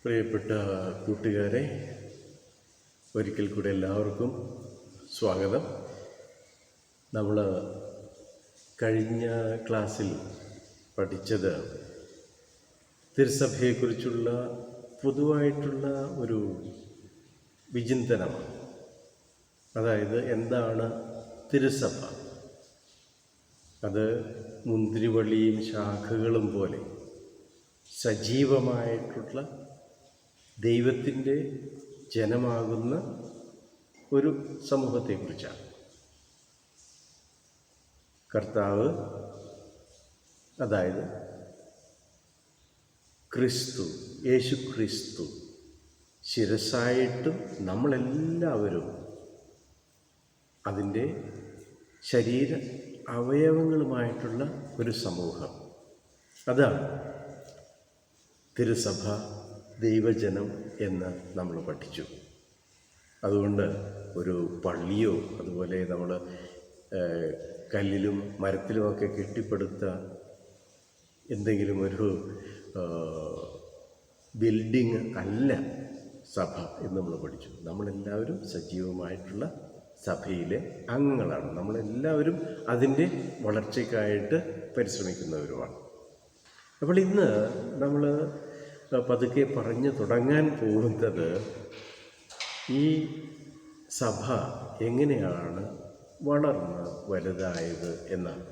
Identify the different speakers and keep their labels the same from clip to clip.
Speaker 1: പ്രിയപ്പെട്ട കൂട്ടുകാരെ, ഒരിക്കൽ കൂടെ എല്ലാവർക്കും സ്വാഗതം. നമ്മൾ കഴിഞ്ഞ ക്ലാസ്സിൽ പഠിച്ചത് തിരുസഭയെക്കുറിച്ചുള്ള പൊതുവായിട്ടുള്ള ഒരു വിചിന്തനമാണ്. അതായത് എന്താണ് തിരുസഭ? അത് മുന്തിരിവള്ളിയും ശാഖകളും പോലെ സജീവമായിട്ടുള്ള ദൈവത്തിൻ്റെ ജനമാകുന്ന ഒരു സമൂഹത്തെക്കുറിച്ചാണ്. കർത്താവ്, അതായത് യേശു ക്രിസ്തു ശിരസ്സായിട്ടും നമ്മളെല്ലാവരും അതിൻ്റെ ശരീര അവയവങ്ങളുമായിട്ടുള്ള ഒരു സമൂഹം. അതാണ് തിരുസഭ, ദൈവജനം എന്ന് നമ്മൾ പഠിച്ചു. അതുകൊണ്ട് ഒരു പള്ളിയോ അതുപോലെ നമ്മൾ കല്ലിലും മരത്തിലുമൊക്കെ കെട്ടിപ്പടുത്ത എന്തെങ്കിലും ഒരു ബിൽഡിങ് അല്ല സഭ എന്ന് നമ്മൾ പഠിച്ചു. നമ്മളെല്ലാവരും സജീവമായിട്ടുള്ള സഭയിലെ അംഗങ്ങളാണ്. നമ്മളെല്ലാവരും അതിൻ്റെ വളർച്ചയ്ക്കായിട്ട് പരിശ്രമിക്കുന്നവരുമാണ്. അപ്പോൾ ഇന്ന് നമ്മൾ പതുക്കെ പറഞ്ഞു തുടങ്ങാൻ പോകുന്നത് ഈ സഭ എങ്ങനെയാണ് വളർന്ന് വലുതായത് എന്നാണ്.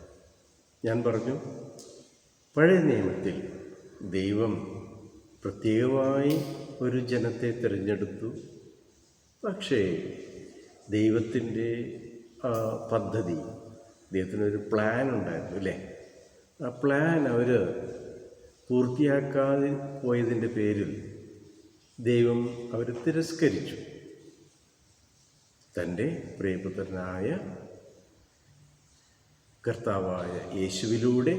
Speaker 1: ഞാൻ പറഞ്ഞു, പഴയ നിയമത്തിൽ ദൈവം പ്രത്യേകമായി ഒരു ജനത്തെ തിരഞ്ഞെടുത്തു. പക്ഷേ ദൈവത്തിൻ്റെ പദ്ധതി, ദൈവത്തിനൊരു പ്ലാൻ ഉണ്ടായിരുന്നു അല്ലേ? ആ പ്ലാൻ അവർ പൂർത്തിയാക്കാതെ പോയതിൻ്റെ പേരിൽ ദൈവം അവർ തിരസ്കരിച്ചു. തൻ്റെ പ്രിയപുത്രനായ കർത്താവായ യേശുവിലൂടെ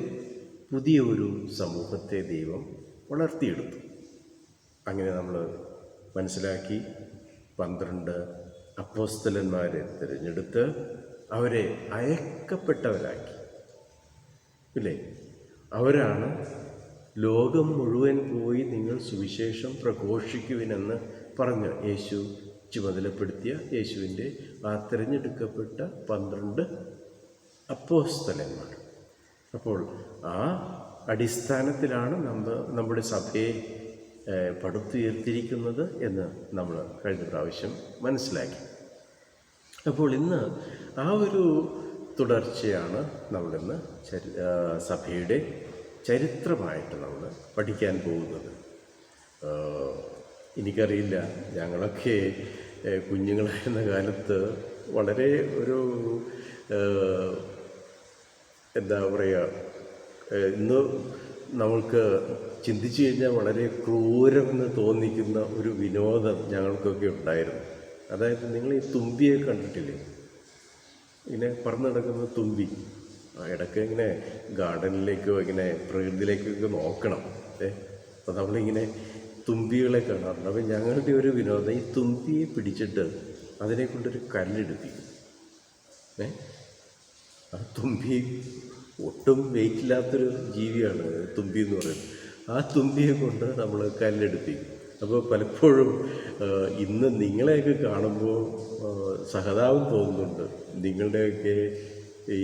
Speaker 1: പുതിയ ഒരു സമൂഹത്തെ ദൈവം വളർത്തിയെടുത്തു. അങ്ങനെ നമ്മൾ മനസ്സിലാക്കി 12 അപ്പോസ്തലന്മാരെ തിരഞ്ഞെടുത്ത് അവരെ അയക്കപ്പെട്ടവരാക്കി ഇല്ലേ? അവരാണ് ലോകം മുഴുവൻ പോയി നിങ്ങൾ സുവിശേഷം പ്രഘോഷിക്കുവിനെന്ന് പറഞ്ഞ് യേശു ചുമതലപ്പെടുത്തിയ യേശുവിൻ്റെ ആ തിരഞ്ഞെടുക്കപ്പെട്ട 12 അപ്പോസ്തലന്മാർ. അപ്പോൾ ആ അടിസ്ഥാനത്തിലാണ് നമ്മുടെ സഭയെ പടുത്തുയർത്തിയിരിക്കുന്നത് എന്ന് നമ്മൾ കഴിഞ്ഞ പ്രാവശ്യം മനസ്സിലാക്കി. അപ്പോൾ ഇന്ന് ആ ഒരു തുടർച്ചയാണ് നമ്മളിന്ന് സഭയുടെ ചരിത്രമായിട്ട് നമ്മൾ പഠിക്കാൻ പോകുന്നത്. എനിക്കറിയില്ല, ഞങ്ങളൊക്കെ കുഞ്ഞുങ്ങളായിരുന്ന കാലത്ത് വളരെ ഒരു എന്താ പറയുക, ഇന്ന് നമ്മൾക്ക് ചിന്തിച്ചു കഴിഞ്ഞാൽ വളരെ ക്രൂരമെന്ന് തോന്നിക്കുന്ന ഒരു വിനോദം ഞങ്ങൾക്കൊക്കെ ഉണ്ടായിരുന്നു. അതായത് നിങ്ങൾ ഈ തുമ്പിയെ കണ്ടിട്ടില്ലേ? ഇങ്ങനെ പറന്ന് നടക്കുന്ന തുമ്പി. ഇടയ്ക്ക് ഇങ്ങനെ ഗാർഡനിലേക്കോ ഇങ്ങനെ പ്രകൃതിയിലേക്കൊക്കെ നോക്കണം. അപ്പോൾ നമ്മളിങ്ങനെ തുമ്പികളെ കാണാറുണ്ട്. അപ്പോൾ ഞങ്ങളുടെ ഒരു വിനോദം ഈ തുമ്പിയെ പിടിച്ചിട്ട് അതിനെ കൊണ്ടൊരു കല്ലെടുപ്പിക്കും. ആ തുമ്പി ഒട്ടും വെയിറ്റില്ലാത്തൊരു ജീവിയാണ് തുമ്പി എന്ന് പറയുന്നത്. ആ തുമ്പിയെ കൊണ്ട് നമ്മൾ കല്ലെടുപ്പിക്കും. അപ്പോൾ പലപ്പോഴും ഇന്ന് നിങ്ങളെയൊക്കെ കാണുമ്പോൾ സഹതാപം തോന്നുന്നുണ്ട്. നിങ്ങളുടെയൊക്കെ ഈ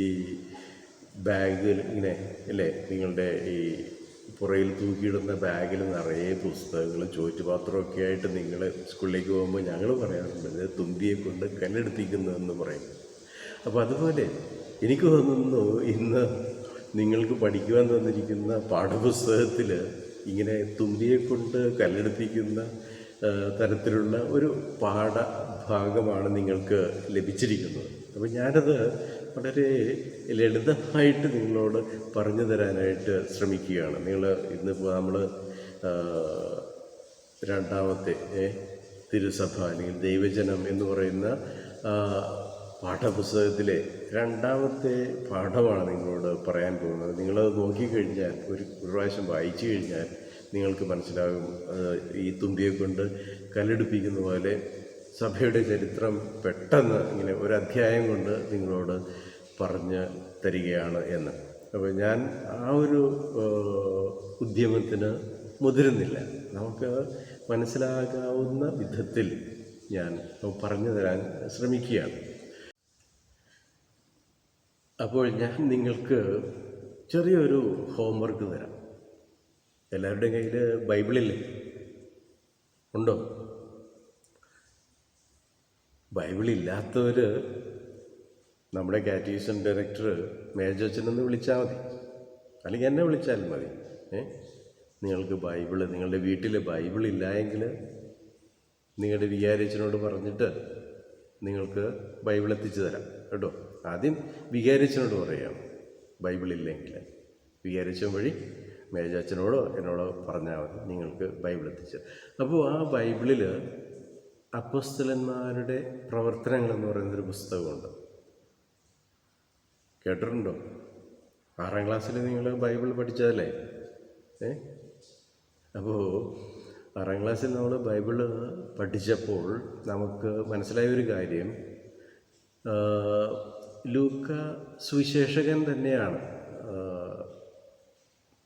Speaker 1: ബാഗിൽ ഇങ്ങനെ അല്ലേ, നിങ്ങളുടെ ഈ പുറയിൽ തൂക്കിയിടുന്ന ബാഗിൽ നിറയെ പുസ്തകങ്ങളും ചോറ്റുപാത്രമൊക്കെ ആയിട്ട് നിങ്ങൾ സ്കൂളിലേക്ക് പോകുമ്പോൾ ഞങ്ങൾ പറയാറുണ്ട്, ഇത് തുമ്പിയെ കൊണ്ട് കല്ലെടുപ്പിക്കുന്നതെന്ന് പറയും. അപ്പോൾ അതുപോലെ എനിക്ക് തോന്നുന്നു ഇന്ന് നിങ്ങൾക്ക് പഠിക്കുവാൻ തന്നിരിക്കുന്ന പാഠപുസ്തകത്തിൽ ഇങ്ങനെ തുമ്പിയെ കൊണ്ട് കല്ലെടുപ്പിക്കുന്ന തരത്തിലുള്ള ഒരു പാഠഭാഗമാണ് നിങ്ങൾക്ക് ലഭിച്ചിരിക്കുന്നത്. അപ്പോൾ ഞാനത് വളരെ ലളിതമായിട്ട് നിങ്ങളോട് പറഞ്ഞു തരാനായിട്ട് ശ്രമിക്കുകയാണ്. ഇന്നിപ്പോൾ നമ്മൾ രണ്ടാമത്തെ തിരുസഭ അല്ലെങ്കിൽ ദൈവജനം എന്ന് പറയുന്ന പാഠപുസ്തകത്തിലെ രണ്ടാമത്തെ പാഠമാണ് നിങ്ങളോട് പറയാൻ പോകുന്നത്. നിങ്ങളത് നോക്കിക്കഴിഞ്ഞാൽ, ഒരു പ്രാവശ്യം വായിച്ചു കഴിഞ്ഞാൽ നിങ്ങൾക്ക് മനസ്സിലാകും, ഈ തുമ്പിയെ കൊണ്ട് കല്ലെടുപ്പിക്കുന്ന പോലെ സഭയുടെ ചരിത്രം പെട്ടെന്ന് ഇങ്ങനെ ഒരു അധ്യായം കൊണ്ട് നിങ്ങളോട് പറഞ്ഞ് തരികയാണ് എന്ന്. അപ്പോൾ ഞാൻ ആ ഒരു ഉദ്യമത്തിന് മുതിരുന്നില്ല. നമുക്ക് മനസ്സിലാകാവുന്ന വിധത്തിൽ ഞാൻ പറഞ്ഞു തരാൻ ശ്രമിക്കുകയാണ്. അപ്പോൾ ഞാൻ നിങ്ങൾക്ക് ചെറിയൊരു ഹോംവർക്ക് തരാം. എല്ലാവരുടെയും കയ്യിൽ ബൈബിളില്ലേ? ഉണ്ടോ? ബൈബിളില്ലാത്തവർ നമ്മുടെ കാറ്റഗിസം ഡയറക്ടർ മേജർ അച്ഛനൊന്ന് വിളിച്ചാൽ മതി, അല്ലെങ്കിൽ എന്നെ വിളിച്ചാലും മതി. നിങ്ങൾക്ക് നിങ്ങളുടെ വീട്ടിൽ ബൈബിളില്ല എങ്കിൽ നിങ്ങളുടെ വികാരിയച്ഛനോട് പറഞ്ഞിട്ട് നിങ്ങൾക്ക് ബൈബിൾ എത്തിച്ചു തരാം കേട്ടോ. ആദ്യം വികാരിയച്ഛനോട് പറയാം ബൈബിളില്ലെങ്കിൽ. വികാരിയച്ഛൻ വഴി മേജാച്ചനോടോ എന്നോടോ പറഞ്ഞാൽ മതി, നിങ്ങൾക്ക് ബൈബിൾ എത്തിച്ചു. അപ്പോൾ ആ ബൈബിളിൽ അപ്പോസ്തലന്മാരുടെ പ്രവർത്തനങ്ങളെന്ന് പറയുന്നൊരു പുസ്തകമുണ്ട്. കേട്ടിട്ടുണ്ടോ? 6ാം ക്ലാസ്സിൽ നിങ്ങൾ ബൈബിൾ പഠിച്ചതല്ലേ? അപ്പോൾ 6ാം ക്ലാസ്സിൽ നമ്മൾ ബൈബിൾ പഠിച്ചപ്പോൾ നമുക്ക് മനസ്സിലായ ഒരു കാര്യം, ലൂക്ക സുവിശേഷകൻ തന്നെയാണ്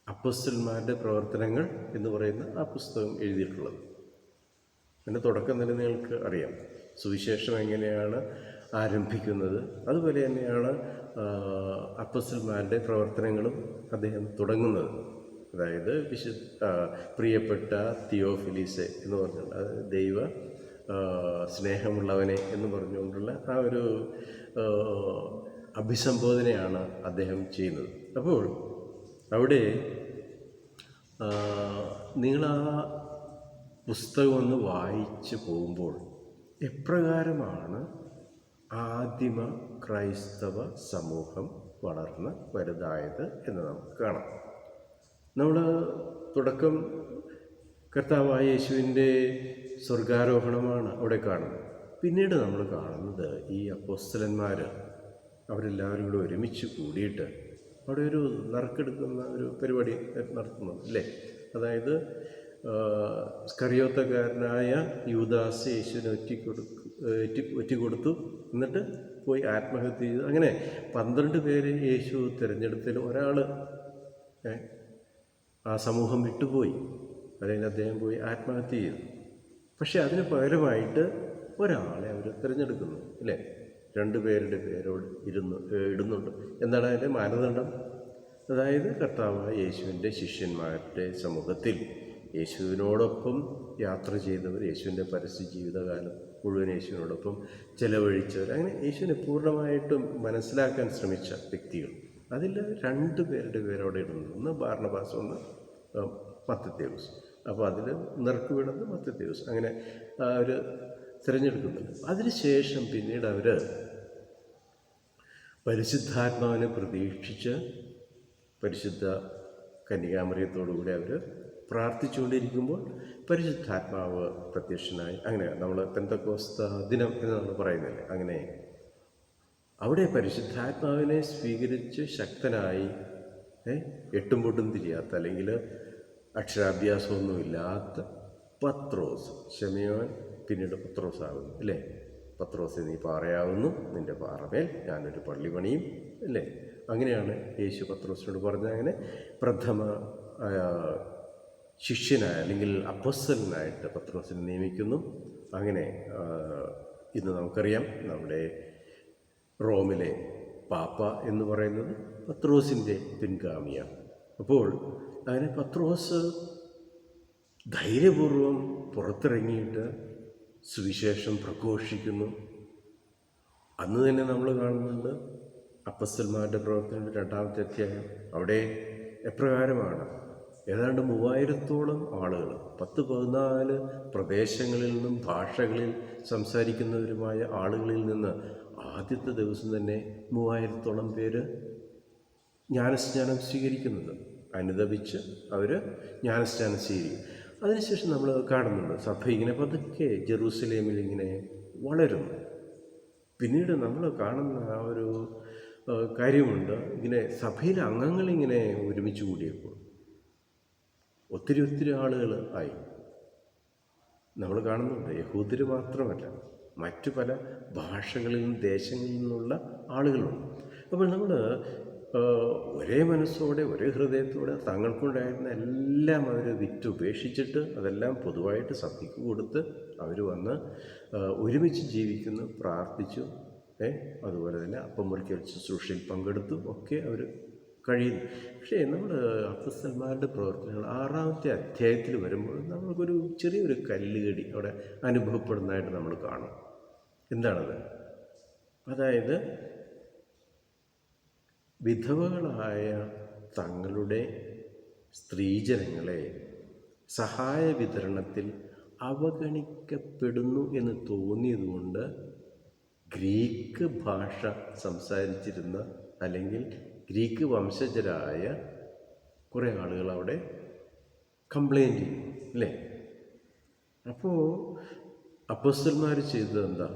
Speaker 1: അപ്പോസ്തലന്മാരുടെ പ്രവർത്തനങ്ങൾ എന്ന് പറയുന്ന ആ പുസ്തകം എഴുതിയിട്ടുള്ളത്. അതിൻ്റെ തുടക്കം തന്നെ നിങ്ങൾക്ക് അറിയാം. സുവിശേഷം എങ്ങനെയാണ് ആരംഭിക്കുന്നത്, അതുപോലെ തന്നെയാണ് അപ്പോസ്തലന്മാരുടെ പ്രവർത്തനങ്ങളും അദ്ദേഹം തുടങ്ങുന്നത്. അതായത് പ്രിയപ്പെട്ട തിയോഫിലിസെ എന്ന് പറഞ്ഞുകൊണ്ട്, ദൈവ സ്നേഹമുള്ളവനെ എന്ന് പറഞ്ഞുകൊണ്ടുള്ള ആ ഒരു അഭിസംബോധനയാണ് അദ്ദേഹം ചെയ്യുന്നത്. അപ്പോൾ അവിടെ നിങ്ങൾ ആ പുസ്തകം ഒന്ന് വായിച്ച് പോകുമ്പോൾ എപ്രകാരമാണ് ആദിമ ക്രൈസ്തവ സമൂഹം വളർന്ന് വലുതായത് എന്ന് നമുക്ക് കാണാം. നമ്മൾ തുടക്കം കർത്താവായ യേശുവിൻ്റെ സ്വർഗാരോഹണമാണ് അവിടെ കാണുന്നത്. പിന്നീട് നമ്മൾ കാണുന്നത് ഈ അപ്പോസ്തലന്മാർ അവരെല്ലാവരും കൂടെ ഒരുമിച്ച് കൂടിയിട്ട് അവിടെ ഒരു നറുക്കെടുക്കുന്ന ഒരു പരിപാടി നടത്തുന്നുണ്ട് അല്ലേ? അതായത് സ്കറിയോത്തക്കാരനായ യൂദാസ് യേശുവിനെ ഒറ്റിക്കൊടുത്തു, എന്നിട്ട് പോയി ആത്മഹത്യ ചെയ്തു. അങ്ങനെ 12 പേര് യേശു തിരഞ്ഞെടുത്തതിൽ ഒരാൾ ആ സമൂഹം വിട്ടുപോയി, അല്ലെങ്കിൽ അദ്ദേഹം പോയി ആത്മഹത്യ ചെയ്തു. പക്ഷെ അതിന് പകരമായിട്ട് ഒരാളെ അവർ തിരഞ്ഞെടുക്കുന്നു അല്ലേ? 2 പേരുടെ പേരോട് ഇടുന്നുണ്ട്. എന്താണ് അതിൻ്റെ മാനദണ്ഡം? അതായത് കർത്താവായ യേശുവിൻ്റെ ശിഷ്യന്മാരുടെ സമൂഹത്തിൽ യേശുവിനോടൊപ്പം യാത്ര ചെയ്തവർ, യേശുവിൻ്റെ പരസ്യ ജീവിതകാലം മുഴുവൻ യേശുവിനോടൊപ്പം ചെലവഴിച്ചവർ, അങ്ങനെ യേശുവിനെ പൂർണ്ണമായിട്ടും മനസ്സിലാക്കാൻ ശ്രമിച്ച വ്യക്തികൾ. അതിൽ 2 പേരുടെ പേരോടെ ഇടുന്നു. ഒന്ന് ബാർണബാസ്, ഒന്ന് മത്തത്തെയൂസ്. അപ്പോൾ അതിൽ നറുക്ക് വീണത് മത്തത്തെയൂസ്. അങ്ങനെ അവർ തിരഞ്ഞെടുക്കുന്നുണ്ട്. അതിനുശേഷം പിന്നീട് അവർ പരിശുദ്ധാത്മാവിനെ പ്രതീക്ഷിച്ച് പരിശുദ്ധ കന്യകാമറിയത്തോടുകൂടി അവർ പ്രാർത്ഥിച്ചുകൊണ്ടിരിക്കുമ്പോൾ പരിശുദ്ധാത്മാവ് പ്രത്യക്ഷനായി. അങ്ങനെ നമ്മൾ പെന്തക്കോസ്ത ദിനം എന്ന് നമ്മൾ പറയുന്നില്ലേ, അങ്ങനെ അവിടെ പരിശുദ്ധാത്മാവിനെ സ്വീകരിച്ച് ശക്തനായി എട്ടും പൊട്ടും തിരിയാത്ത, അല്ലെങ്കിൽ അക്ഷരാഭ്യാസമൊന്നുമില്ലാത്ത പത്രോസ്, ശമയോൻ പിന്നീട് പത്രോസാകുന്നു അല്ലേ? പത്രോസെ നീ പാറയാവുന്നു, നിൻ്റെ പാറമേൽ ഞാനൊരു പള്ളി പണിയും അല്ലേ? അങ്ങനെയാണ് യേശു പത്രോസിനോട് പറഞ്ഞത്. അങ്ങനെ പ്രഥമ ശിഷ്യനായ അല്ലെങ്കിൽ അപ്പോസ്തലനായിട്ട് പത്രോസിനെ നിയമിക്കുന്നു. അങ്ങനെ ഇന്ന് നമുക്കറിയാം നമ്മുടെ റോമിലെ പാപ്പ എന്ന് പറയുന്നത് പത്രോസിൻ്റെ പിൻഗാമിയാണ്. അപ്പോൾ അങ്ങനെ പത്രോസ് ധൈര്യപൂർവം പുറത്തിറങ്ങിയിട്ട് സുവിശേഷം പ്രഘോഷിക്കുന്നു. അന്ന് തന്നെ നമ്മൾ കാണുന്നുണ്ട് അപ്പോസ്തലന്മാരുടെ പ്രവർത്തനങ്ങളുടെ 2-ാമത്തെ അധ്യായം. അവിടെ എപ്രകാരമാണ് ഏതാണ്ട് 3000-ഓളം ആളുകൾ 10-14 പ്രദേശങ്ങളിൽ നിന്നും ഭാഷകളിൽ സംസാരിക്കുന്നവരുമായ ആളുകളിൽ നിന്ന് ആദ്യത്തെ ദിവസം തന്നെ 3000-ഓളം പേര് ജ്ഞാനസ്നാനം സ്വീകരിക്കുന്നത്. അനുദപിച്ച് അവർ ജ്ഞാനസ്നാനം സ്വീകരിക്കും. അതിനുശേഷം നമ്മൾ കാണുന്നുണ്ട് സഭ ഇങ്ങനെ പതുക്കെ ജെറൂസലേമിൽ ഇങ്ങനെ വളരുന്നു. പിന്നീട് നമ്മൾ കാണുന്ന ആ ഒരു കാര്യമുണ്ട്, ഇങ്ങനെ സഭയിലെ അംഗങ്ങളിങ്ങനെ ഒരുമിച്ച് കൂടിയപ്പോൾ ഒത്തിരി ആളുകൾ ആയി. നമ്മൾ കാണുന്നുണ്ട് യഹൂദർ മാത്രമല്ല, മറ്റു പല ഭാഷകളിൽ നിന്നും ദേശങ്ങളിൽ നിന്നുള്ള ആളുകളുണ്ട്. അപ്പോൾ നമ്മൾ ഒരേ മനസ്സോടെ ഒരേ ഹൃദയത്തോടെ തങ്ങൾക്കുണ്ടായിരുന്ന എല്ലാം അവർ വിറ്റുപേക്ഷിച്ചിട്ട് അതെല്ലാം പൊതുവായിട്ട് സഭയ്ക്ക് കൊടുത്ത് അവർ വന്ന് ഒരുമിച്ച് ജീവിക്കുന്നു, പ്രാർത്ഥിച്ചു, അതുപോലെ തന്നെ അപ്പം മുറിക്കൽ ശുശ്രൂഷയിൽ പങ്കെടുത്തു ഒക്കെ അവർ കഴിയുന്നു. പക്ഷേ നമ്മൾ അപ്പോസ്തലന്മാരുടെ പ്രവർത്തനങ്ങൾ 6-ാമത്തെ അധ്യായത്തിൽ വരുമ്പോൾ നമ്മൾക്കൊരു ചെറിയൊരു കല്ലുകടി അവിടെ അനുഭവപ്പെടുന്നതായിട്ട് നമ്മൾ കാണും. എന്താണത്? അതായത് വിധവകളായ തങ്ങളുടെ സ്ത്രീജനങ്ങളെ സഹായ വിതരണത്തിൽ അവഗണിക്കപ്പെടുന്നു എന്ന് തോന്നിയതുകൊണ്ട് ഗ്രീക്ക് ഭാഷ സംസാരിച്ചിരുന്ന അല്ലെങ്കിൽ ഗ്രീക്ക് വംശജരായ കുറേ ആളുകൾ അവിടെ കംപ്ലൈൻറ്റ് ചെയ്യും, അല്ലേ? അപ്പോൾ അപ്പോസ്തലന്മാർ ചെയ്തത് എന്താ?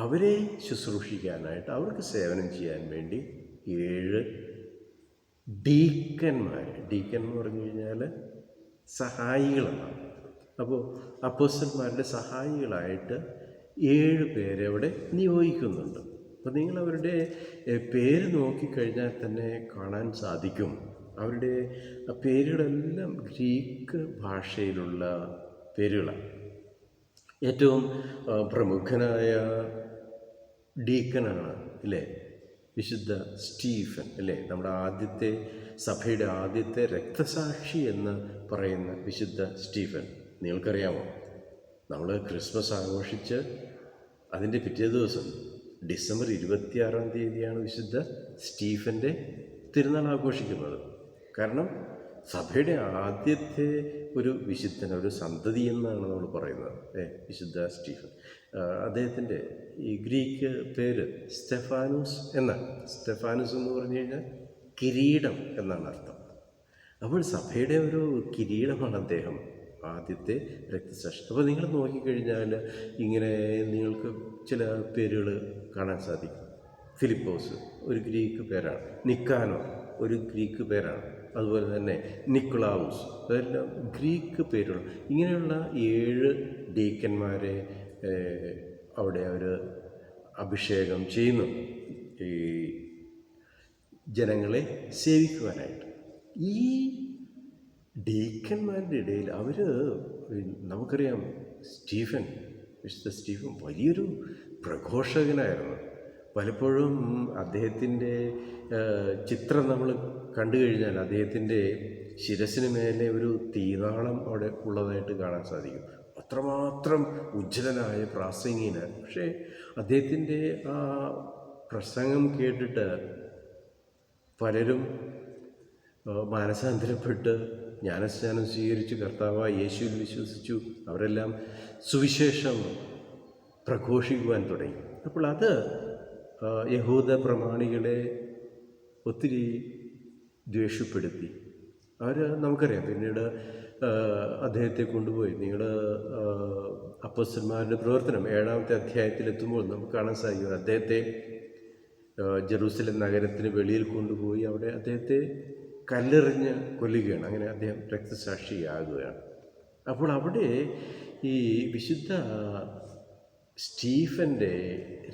Speaker 1: അവരെ ശുശ്രൂഷിക്കാനായിട്ട്, അവർക്ക് സേവനം ചെയ്യാൻ വേണ്ടി 7 ഡീക്കന്മാർ എന്ന് പറഞ്ഞു കഴിഞ്ഞാൽ സഹായികളാണ്. അപ്പോൾ അപ്പോസ്തലന്മാരുടെ സഹായികളായിട്ട് 7 പേരെ അവിടെ നിയോഗിക്കുന്നുണ്ട്. അപ്പോൾ നിങ്ങളവരുടെ പേര് നോക്കിക്കഴിഞ്ഞാൽ തന്നെ കാണാൻ സാധിക്കും. അവരുടെ പേരുകളെല്ലാം ഗ്രീക്ക് ഭാഷയിലുള്ള പേരുകളാണ്. ഏറ്റവും പ്രമുഖനായ ഡീക്കനാണ്, അല്ലേ, വിശുദ്ധ സ്റ്റീഫൻ, അല്ലേ? നമ്മുടെ സഭയുടെ ആദ്യത്തെ രക്തസാക്ഷി എന്ന് പറയുന്ന വിശുദ്ധ സ്റ്റീഫൻ. നിങ്ങൾക്കറിയാമോ, നമ്മൾ ക്രിസ്മസ് ആഘോഷിച്ച് അതിൻ്റെ പിറ്റേ ദിവസം ഡിസംബർ 26-ാം തീയതിയാണ് വിശുദ്ധ സ്റ്റീഫൻ്റെ തിരുനാൾ ആഘോഷിക്കുന്നത്. കാരണം സഭയുടെ ആദ്യത്തെ ഒരു വിശുദ്ധൻ, ഒരു സന്തതി എന്നാണ് നമ്മൾ പറയുന്നത്, വിശുദ്ധ സ്റ്റീഫൻ. അദ്ദേഹത്തിൻ്റെ ഈ ഗ്രീക്ക് പേര് സ്റ്റെഫാനൂസ് എന്നാണ്. സ്റ്റെഫാനൂസ് എന്ന് പറഞ്ഞു കഴിഞ്ഞാൽ കിരീടം എന്നാണ് അർത്ഥം. അപ്പോൾ സഭയുടെ ഒരു കിരീടമാണ് അദ്ദേഹം, ആദ്യത്തെ രക്തസാക്ഷി. അപ്പോൾ നിങ്ങൾ നോക്കിക്കഴിഞ്ഞാൽ ഇങ്ങനെ നിങ്ങൾക്ക് ചില പേരുകൾ കാണാൻ സാധിക്കും. ഫിലിപ്പോസ് ഒരു ഗ്രീക്ക് പേരാണ്, നിക്കാനോ ഒരു ഗ്രീക്ക് പേരാണ്, അതുപോലെ തന്നെ നിക്കുളാവുസ്, അതെല്ലാം ഗ്രീക്ക് പേരുകൾ. ഇങ്ങനെയുള്ള 7 ഡീക്കന്മാരെ അവിടെ അവർ അഭിഷേകം ചെയ്യുന്നു ഈ ജനങ്ങളെ സേവിക്കുവാനായിട്ട്. ഈ ഡീക്കന്മാരുടെ ഇടയിൽ നമുക്കറിയാം, വിശുദ്ധ സ്റ്റീഫൻ വലിയൊരു പ്രഘോഷകനായിരുന്നു. പലപ്പോഴും അദ്ദേഹത്തിൻ്റെ ചിത്രം നമ്മൾ കണ്ടു കഴിഞ്ഞാൽ അദ്ദേഹത്തിൻ്റെ ശിരസിന് മേലെ ഒരു തീനാളം അവിടെ ഉള്ളതായിട്ട് കാണാൻ സാധിക്കും. അത്രമാത്രം ഉജ്ജ്വലനായ പ്രാസംഗികന്. പക്ഷേ അദ്ദേഹത്തിൻ്റെ ആ പ്രസംഗം കേട്ടിട്ട് പലരും മാനസാന്തരപ്പെട്ട് ജ്ഞാനസ്നാനം സ്വീകരിച്ചു, കർത്താവായ യേശുവിൽ വിശ്വസിച്ചു. അവരെല്ലാം സുവിശേഷം പ്രഘോഷിക്കുവാൻ തുടങ്ങി. അപ്പോൾ അത് യഹൂദ പ്രമാണികളെ ഒത്തിരി ദ്വേഷപ്പെടുത്തി. നമുക്കറിയാം, പിന്നീട് അദ്ദേഹത്തെ കൊണ്ടുപോയി, നിങ്ങൾ അപ്പോസ്തലന്മാരുടെ പ്രവർത്തനം 7-ാമത്തെ അധ്യായത്തിലെത്തുമ്പോൾ നമുക്ക് കാണാൻ സാധിക്കും, അദ്ദേഹത്തെ ജെറൂസലേം നഗരത്തിന് വെളിയിൽ കൊണ്ടുപോയി അവിടെ അദ്ദേഹത്തെ കല്ലെറിഞ്ഞ് കൊല്ലുകയാണ്. അങ്ങനെ അദ്ദേഹം രക്തസാക്ഷിയാകുകയാണ്. അപ്പോൾ അവിടെ ഈ വിശുദ്ധ സ്റ്റീഫൻ്റെ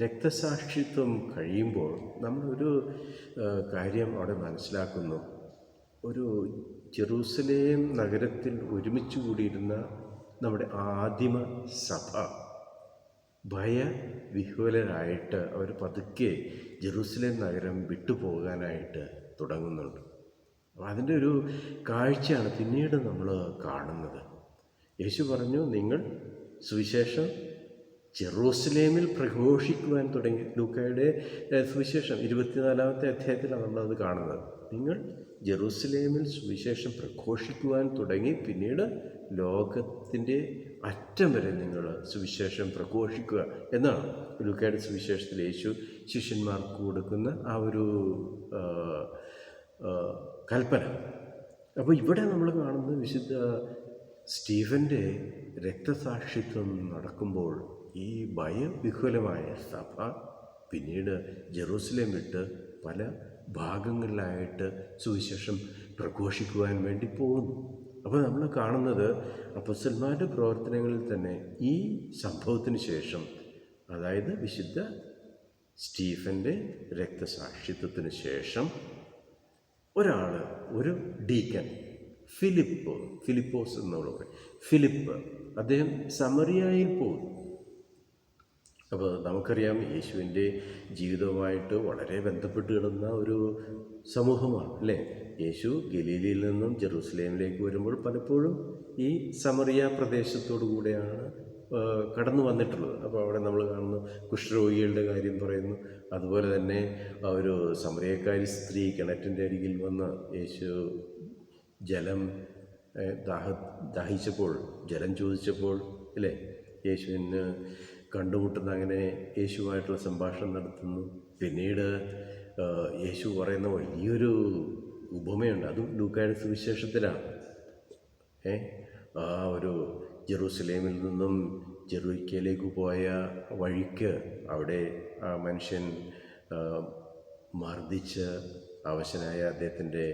Speaker 1: രക്തസാക്ഷിത്വം കഴിയുമ്പോൾ നമ്മളൊരു കാര്യം അവിടെ മനസ്സിലാക്കുന്നു. ഒരു ജെറൂസലേം നഗരത്തിൽ ഒരുമിച്ച് കൂടിയിരുന്ന നമ്മുടെ ആദിമ സഭ ഭയവിഹ്വലരായിട്ട് അവർ പതുക്കെ ജെറൂസലേം നഗരം വിട്ടുപോകാനായിട്ട് തുടങ്ങുന്നുണ്ട്. അപ്പോൾ അതിൻ്റെ ഒരു കാഴ്ചയാണ് പിന്നീട് നമ്മൾ കാണുന്നത്. യേശു പറഞ്ഞു, നിങ്ങൾ സുവിശേഷം ജെറൂസലേമിൽ പ്രഘോഷിക്കുവാൻ തുടങ്ങി. ലൂക്കായുടെ സുവിശേഷം 24-ാമത്തെ അധ്യായത്തിലാണ് നമ്മളത് കാണുന്നത്. നിങ്ങൾ ജെറൂസലേമിൽ സുവിശേഷം പ്രഘോഷിക്കുവാൻ തുടങ്ങി, പിന്നീട് ലോകത്തിൻ്റെ അറ്റം വരെ നിങ്ങൾ സുവിശേഷം പ്രഘോഷിക്കുക എന്നാണ് ലൂക്കായുടെ സുവിശേഷത്തിൽ യേശു ശിഷ്യന്മാർക്ക് കൊടുക്കുന്ന ആ ഒരു കൽപ്പന. അപ്പോൾ ഇവിടെ നമ്മൾ കാണുന്നത് വിശുദ്ധ സ്റ്റീഫൻ്റെ രക്തസാക്ഷിത്വം നടക്കുമ്പോൾ ഈ ഭയവിഹ്വലമായ സഭ പിന്നീട് ജെറൂസലേം വിട്ട് പല ഭാഗങ്ങളിലായിട്ട് സുവിശേഷം പ്രഘോഷിക്കുവാൻ വേണ്ടി പോകുന്നു. അപ്പോൾ നമ്മൾ കാണുന്നത് അപ്പോസ്തലന്മാരുടെ പ്രവർത്തനങ്ങളിൽ തന്നെ ഈ സംഭവത്തിന് ശേഷം, അതായത് വിശുദ്ധ സ്റ്റീഫൻ്റെ രക്തസാക്ഷിത്വത്തിന് ശേഷം ഒരാൾ, ഒരു ഡീക്കൻ, ഫിലിപ്പോസ് എന്ന് നമ്മൾ പറയും, ഫിലിപ്പ്, അദ്ദേഹം സമറിയായിൽ പോകുന്നു. അപ്പോൾ നമുക്കറിയാം യേശുവിൻ്റെ ജീവിതവുമായിട്ട് വളരെ ബന്ധപ്പെട്ട് കിടന്ന ഒരു സമൂഹമാണ് അല്ലേ. യേശു ഗലീലയിൽ നിന്നും ജെറൂസലേമിലേക്ക് വരുമ്പോൾ പലപ്പോഴും ഈ സമറിയ പ്രദേശത്തോടു കൂടെയാണ് കടന്നു വന്നിട്ടുള്ളത്. അപ്പോൾ അവിടെ നമ്മൾ കാണുന്നു കുഷ്ഠരോഗികളുടെ കാര്യം പറയുന്നു. അതുപോലെ തന്നെ ഒരു സമറിയക്കാരി സ്ത്രീ കിണറ്റിൻ്റെ അരികിൽ വന്ന് യേശു ജലം ദാഹിച്ചപ്പോൾ ജലം ചോദിച്ചപ്പോൾ അല്ലേ യേശുവിന് കണ്ടുമുട്ടുന്ന, അങ്ങനെ യേശുവായിട്ടുള്ള സംഭാഷണം നടത്തുന്നു. പിന്നീട് യേശു പറയുന്ന വലിയൊരു ഉപമയുണ്ട്, അതും ലൂക്കായുടെ സുവിശേഷത്തിലാണ്. ആ ഒരു ജെറൂസലേമിൽ നിന്നും ജെറൂക്കയിലേക്ക് പോയ വഴിക്ക് അവിടെ ആ മനുഷ്യൻ മർദ്ദിച്ച് അവശനായ അദ്ദേഹത്തിൻ്റെ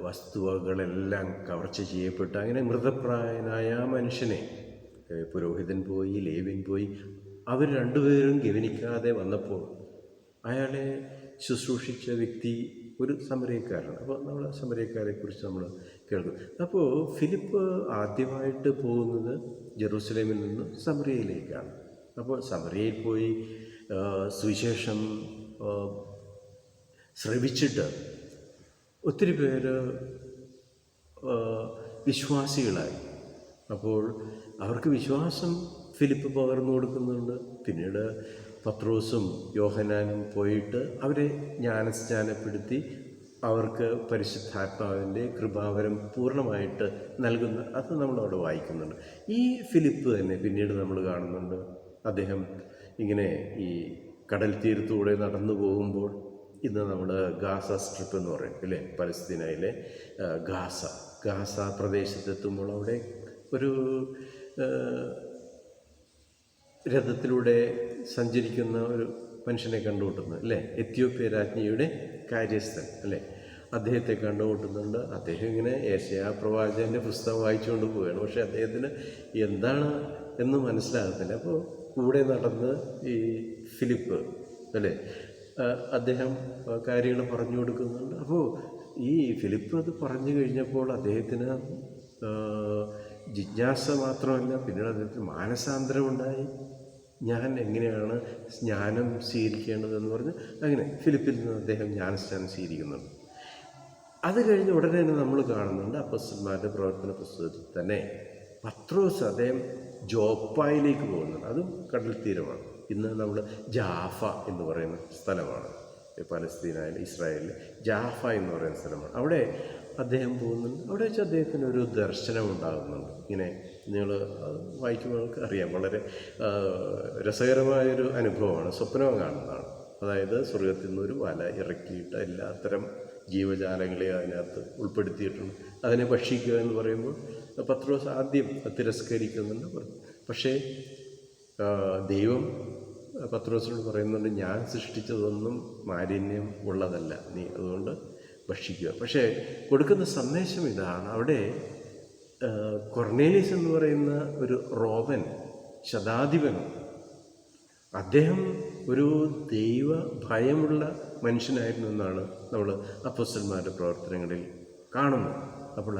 Speaker 1: വസ്തുവകളെല്ലാം കവർച്ച ചെയ്യപ്പെട്ട് അങ്ങനെ മൃതപ്രായനായ ആ മനുഷ്യനെ പുരോഹിതൻ പോയി, ലേവ്യൻ പോയി, അവർ രണ്ടുപേരും ഗവനിക്കാതെ വന്നപ്പോൾ അയാളെ ശുശ്രൂഷിച്ച വ്യക്തി ഒരു സമറിയക്കാരനാണ്. അപ്പോൾ നമ്മൾ സമറിയക്കാരെക്കുറിച്ച് നമ്മൾ കേൾക്കും. അപ്പോൾ ഫിലിപ്പ് ആദ്യമായിട്ട് പോകുന്നത് ജെറൂസലേമിൽ നിന്ന് സമറിയയിലേക്കാണ്. അപ്പോൾ സമറിയയിൽ പോയി സുവിശേഷം ശ്രവിച്ചിട്ട് ഒത്തിരി പേര് വിശ്വാസികളായി. അപ്പോൾ അവർക്ക് വിശ്വാസം ഫിലിപ്പ് പകർന്നു കൊടുക്കുന്നുണ്ട്. പിന്നീട് പത്രോസും യോഹന്നാനും പോയിട്ട് അവരെ ജ്ഞാനസ്നാനപ്പെടുത്തി അവർക്ക് പരിശുദ്ധാത്മാവിൻ്റെ കൃപാവരം പൂർണ്ണമായിട്ട് നൽകുന്ന അത് നമ്മളവിടെ വായിക്കുന്നുണ്ട്. ഈ ഫിലിപ്പ് തന്നെ പിന്നീട് നമ്മൾ കാണുന്നുണ്ട്. അദ്ദേഹം ഇങ്ങനെ ഈ കടൽ തീരത്തൂടെ നടന്നു പോകുമ്പോൾ, ഇന്ന് നമ്മൾ ഗാസ സ്ട്രിപ്പ് എന്ന് പറയും അല്ലേ, പലസ്തീനയിലെ ഗാസ പ്രദേശത്തെത്തുമ്പോൾ അവിടെ ഒരു രഥത്തിലൂടെ സഞ്ചരിക്കുന്ന ഒരു മനുഷ്യനെ കണ്ടുമുട്ടുന്നു അല്ലേ, എത്യോപ്യ രാജ്ഞിയുടെ കാര്യസ്ഥൻ അല്ലേ, അദ്ദേഹത്തെ കണ്ടുമുട്ടുന്നുണ്ട്. അദ്ദേഹം ഇങ്ങനെ യേശയ്യാ പ്രവാചകൻ്റെ പുസ്തകം വായിച്ചുകൊണ്ട് പോവുകയാണ്. പക്ഷേ അദ്ദേഹത്തിന് എന്താണ് എന്ന് മനസ്സിലാകത്തില്ല. അപ്പോൾ കൂടെ നടന്ന് ഈ ഫിലിപ്പ് അല്ലേ, അദ്ദേഹം കാര്യങ്ങൾ പറഞ്ഞു കൊടുക്കുന്നുണ്ട്. അപ്പോൾ ഈ ഫിലിപ്പ് അത് പറഞ്ഞു കഴിഞ്ഞപ്പോൾ അദ്ദേഹത്തിന് ജിജ്ഞാസ മാത്രമല്ല, പിന്നീട് അദ്ദേഹത്തിന് മാനസാന്തരമുണ്ടായി. ഞാൻ എങ്ങനെയാണ് ജ്ഞാനം സ്വീകരിക്കേണ്ടതെന്ന് പറഞ്ഞ് അങ്ങനെ ഫിലിപ്പിൽ നിന്ന് അദ്ദേഹം ജ്ഞാനസ്നാനം സ്വീകരിക്കുന്നുണ്ട്. അത് കഴിഞ്ഞ് ഉടനെ തന്നെ നമ്മൾ കാണുന്നുണ്ട് അപ്പോസ്തലന്മാരുടെ പ്രവർത്തന പുസ്തകത്തിൽ തന്നെ പത്രോസ് അദ്ദേഹം ജോപ്പായിലേക്ക് പോകുന്നുണ്ട്. അതും കടൽ തീരമാണ്. ഇന്ന് നമ്മൾ ജാഫ എന്ന് പറയുന്ന സ്ഥലമാണ്, പലസ്തീനയിൽ ഇസ്രായേലിൽ ജാഫ എന്ന് പറയുന്ന സ്ഥലമാണ്. അവിടെ അദ്ദേഹം പോകുന്നുണ്ട്. അവിടെ വെച്ച് അദ്ദേഹത്തിന് ഒരു ദർശനം ഉണ്ടാകുന്നുണ്ട്. ഇങ്ങനെ നിങ്ങൾ വായിക്കുമ്പോൾ നമുക്ക് അറിയാം, വളരെ രസകരമായൊരു അനുഭവമാണ്. സ്വപ്നം കാണുന്നതാണ്. അതായത് സ്വർഗത്തിൽ നിന്നൊരു വല ഇറക്കിയിട്ട് എല്ലാത്തരം ജീവജാലങ്ങളെ അതിനകത്ത് ഉൾപ്പെടുത്തിയിട്ടുണ്ട്. അതിനെ ഭക്ഷിക്കുക എന്ന് പറയുമ്പോൾ പത്രോസ് ആദ്യം തിരസ്കരിക്കുന്നുണ്ട്. പക്ഷേ ദൈവം പത്രോസിനോട് പറയുന്നുണ്ട്, ഞാൻ സൃഷ്ടിച്ചതൊന്നും മാലിന്യം ഉള്ളതല്ല, നീ അതുകൊണ്ട് ഭക്ഷിക്കുക. പക്ഷേ കൊടുക്കുന്ന സന്ദേശം ഇതാണ്. അവിടെ കൊർണേലിയസ് എന്ന് പറയുന്ന ഒരു റോമൻ ശതാധിപനും, അദ്ദേഹം ഒരു ദൈവ ഭയമുള്ള മനുഷ്യനായിരുന്നു എന്നാണ് നമ്മൾ അപ്പോസ്തലന്മാരുടെ പ്രവർത്തനങ്ങളിൽ കാണുന്നത്. അപ്പോൾ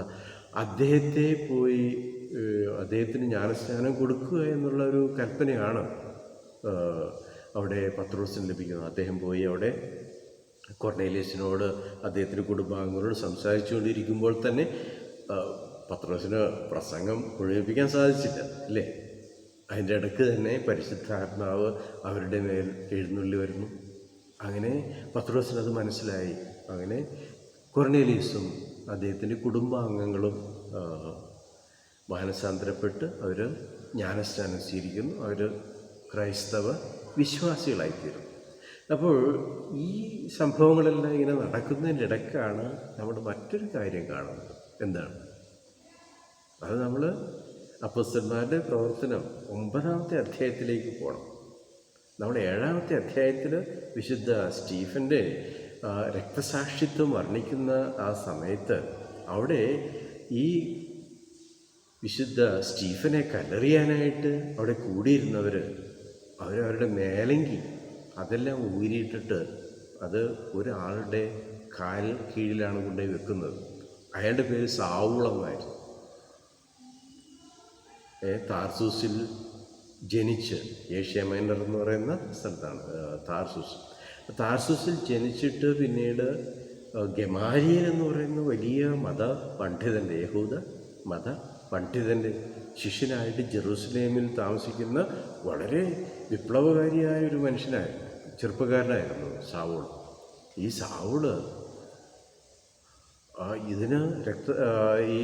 Speaker 1: അദ്ദേഹത്തെ പോയി അദ്ദേഹത്തിന് ജ്ഞാനസ്നാനം കൊടുക്കുക എന്നുള്ള ഒരു കൽപ്പനയാണ് അവിടെ പത്രോസിന് ലഭിക്കുന്നത്. അദ്ദേഹം പോയി അവിടെ കൊർണേലിയസിനോട് അദ്ദേഹത്തിൻ്റെ കുടുംബാംഗങ്ങളോട് സംസാരിച്ചുകൊണ്ടിരിക്കുമ്പോൾ തന്നെ പത്രോസിന് പ്രസംഗം മുഴുമിപ്പിക്കാൻ സാധിച്ചില്ല അല്ലേ. അതിൻ്റെ ഇടയ്ക്ക് തന്നെ പരിശുദ്ധാത്മാവ് അവരുടെ മേൽ എഴുന്നള്ളി വരുന്നു. അങ്ങനെ പത്രോസിനത് മനസ്സിലായി. അങ്ങനെ കൊർണേലിയസും അദ്ദേഹത്തിൻ്റെ കുടുംബാംഗങ്ങളും മാനസാന്തരപ്പെട്ട് അവർ ജ്ഞാനസ്നാനം സ്വീകരിക്കുന്നു. അവർ ക്രൈസ്തവ വിശ്വാസികളായിത്തീരും. അപ്പോൾ ഈ സംഭവങ്ങളെല്ലാം ഇങ്ങനെ നടക്കുന്നതിൻ്റെ ഇടയ്ക്കാണ് നമ്മൾ മറ്റൊരു കാര്യം കാണുന്നത്. എന്താണ് അത്? നമ്മൾ അപ്പോസ്തലന്മാരുടെ പ്രവർത്തനം 9-ാമത്തെ അധ്യായത്തിലേക്ക് പോകണം. നമ്മൾ 7-ാമത്തെ അധ്യായത്തിൽ വിശുദ്ധ സ്റ്റീഫൻ്റെ രക്തസാക്ഷിത്വം വർണ്ണിക്കുന്ന ആ സമയത്ത് അവിടെ ഈ വിശുദ്ധ സ്റ്റീഫനെ കല്ലെറിയാനായിട്ട് അവിടെ കൂടിയിരുന്നവർ അവരവരുടെ മേലങ്കി അതെല്ലാം ഊരിയിട്ടിട്ട് അത് ഒരാളുടെ കാൽ കീഴിലാണ് കൊണ്ടുപോയി വെക്കുന്നത്. അയാളുടെ പേര് സാവൂളെന്നായിരുന്നു. താർസൂസിൽ ജനിച്ച്, ഏഷ്യ മൈനർ എന്ന് പറയുന്ന സ്ഥലത്താണ് താർസൂസ്. താർസൂസിൽ ജനിച്ചിട്ട് പിന്നീട് ഗമാലിയേൽ എന്ന് പറയുന്ന വലിയ മതപണ്ഡിതൻ്റെ, യഹൂദ മത പണ്ഡിതൻ്റെ ശിഷ്യനായിട്ട് ജെറൂസലേമിൽ താമസിക്കുന്ന വളരെ വിപ്ലവകാരിയായ ഒരു മനുഷ്യനായിരുന്നു, ചെറുപ്പക്കാരനായിരുന്നു സാവൂൾ. ഈ സാവൂൾ ഇതിന് ഈ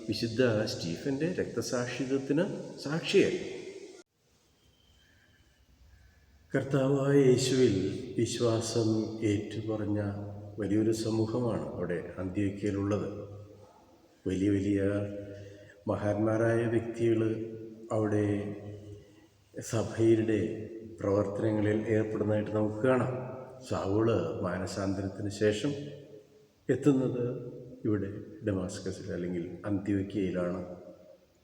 Speaker 1: വിശുദ്ധ സ്റ്റീഫൻ്റെ രക്തസാക്ഷിത്വത്തിന് സാക്ഷിയായി. കർത്താവായ യേശുവിൽ വിശ്വാസം ഏറ്റുപറഞ്ഞ വലിയൊരു സമൂഹമാണ് അവിടെ അന്ത്യോക്യയിലുള്ളത്. വലിയ വലിയ മഹാന്മാരായ വ്യക്തികൾ അവിടെ സഭയുടെ പ്രവർത്തനങ്ങളിൽ ഏർപ്പെടുന്നതായിട്ട് നമുക്ക് കാണാം. സാവൂള് മാനസാന്തരത്തിന് ശേഷം എത്തുന്നത് ഇവിടെ ഡമാസ്കസിൽ അല്ലെങ്കിൽ അന്ത്യോക്യയിലാണ്.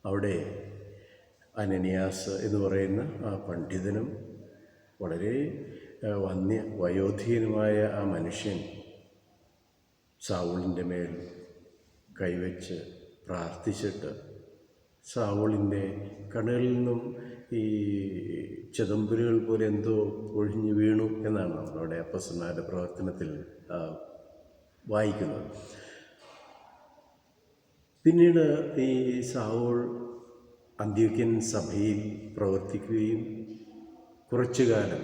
Speaker 1: അവിടെ അനനിയാസ് എന്ന് പറയുന്ന ആ പണ്ഡിതനും വളരെ വയോധികനുമായ ആ മനുഷ്യൻ സാവൂളിൻ്റെ മേൽ കൈവച്ച് പ്രാർത്ഥിച്ചിട്ട് സാവൂളിൻ്റെ കണ്ണുകളിൽ നിന്നും ഈ ചെതമ്പുരുകൾ പോലെ എന്തോ ഒഴിഞ്ഞു വീണു എന്നാണ് നമ്മളവിടെ അപ്പോസ്തലന്മാരുടെ പ്രവർത്തനത്തിൽ വായിക്കുന്നത്. പിന്നീട് ഈ സാവൂൾ അന്ത്യോക്യൻ സഭയിൽ പ്രവർത്തിക്കുകയും കുറച്ചു കാലം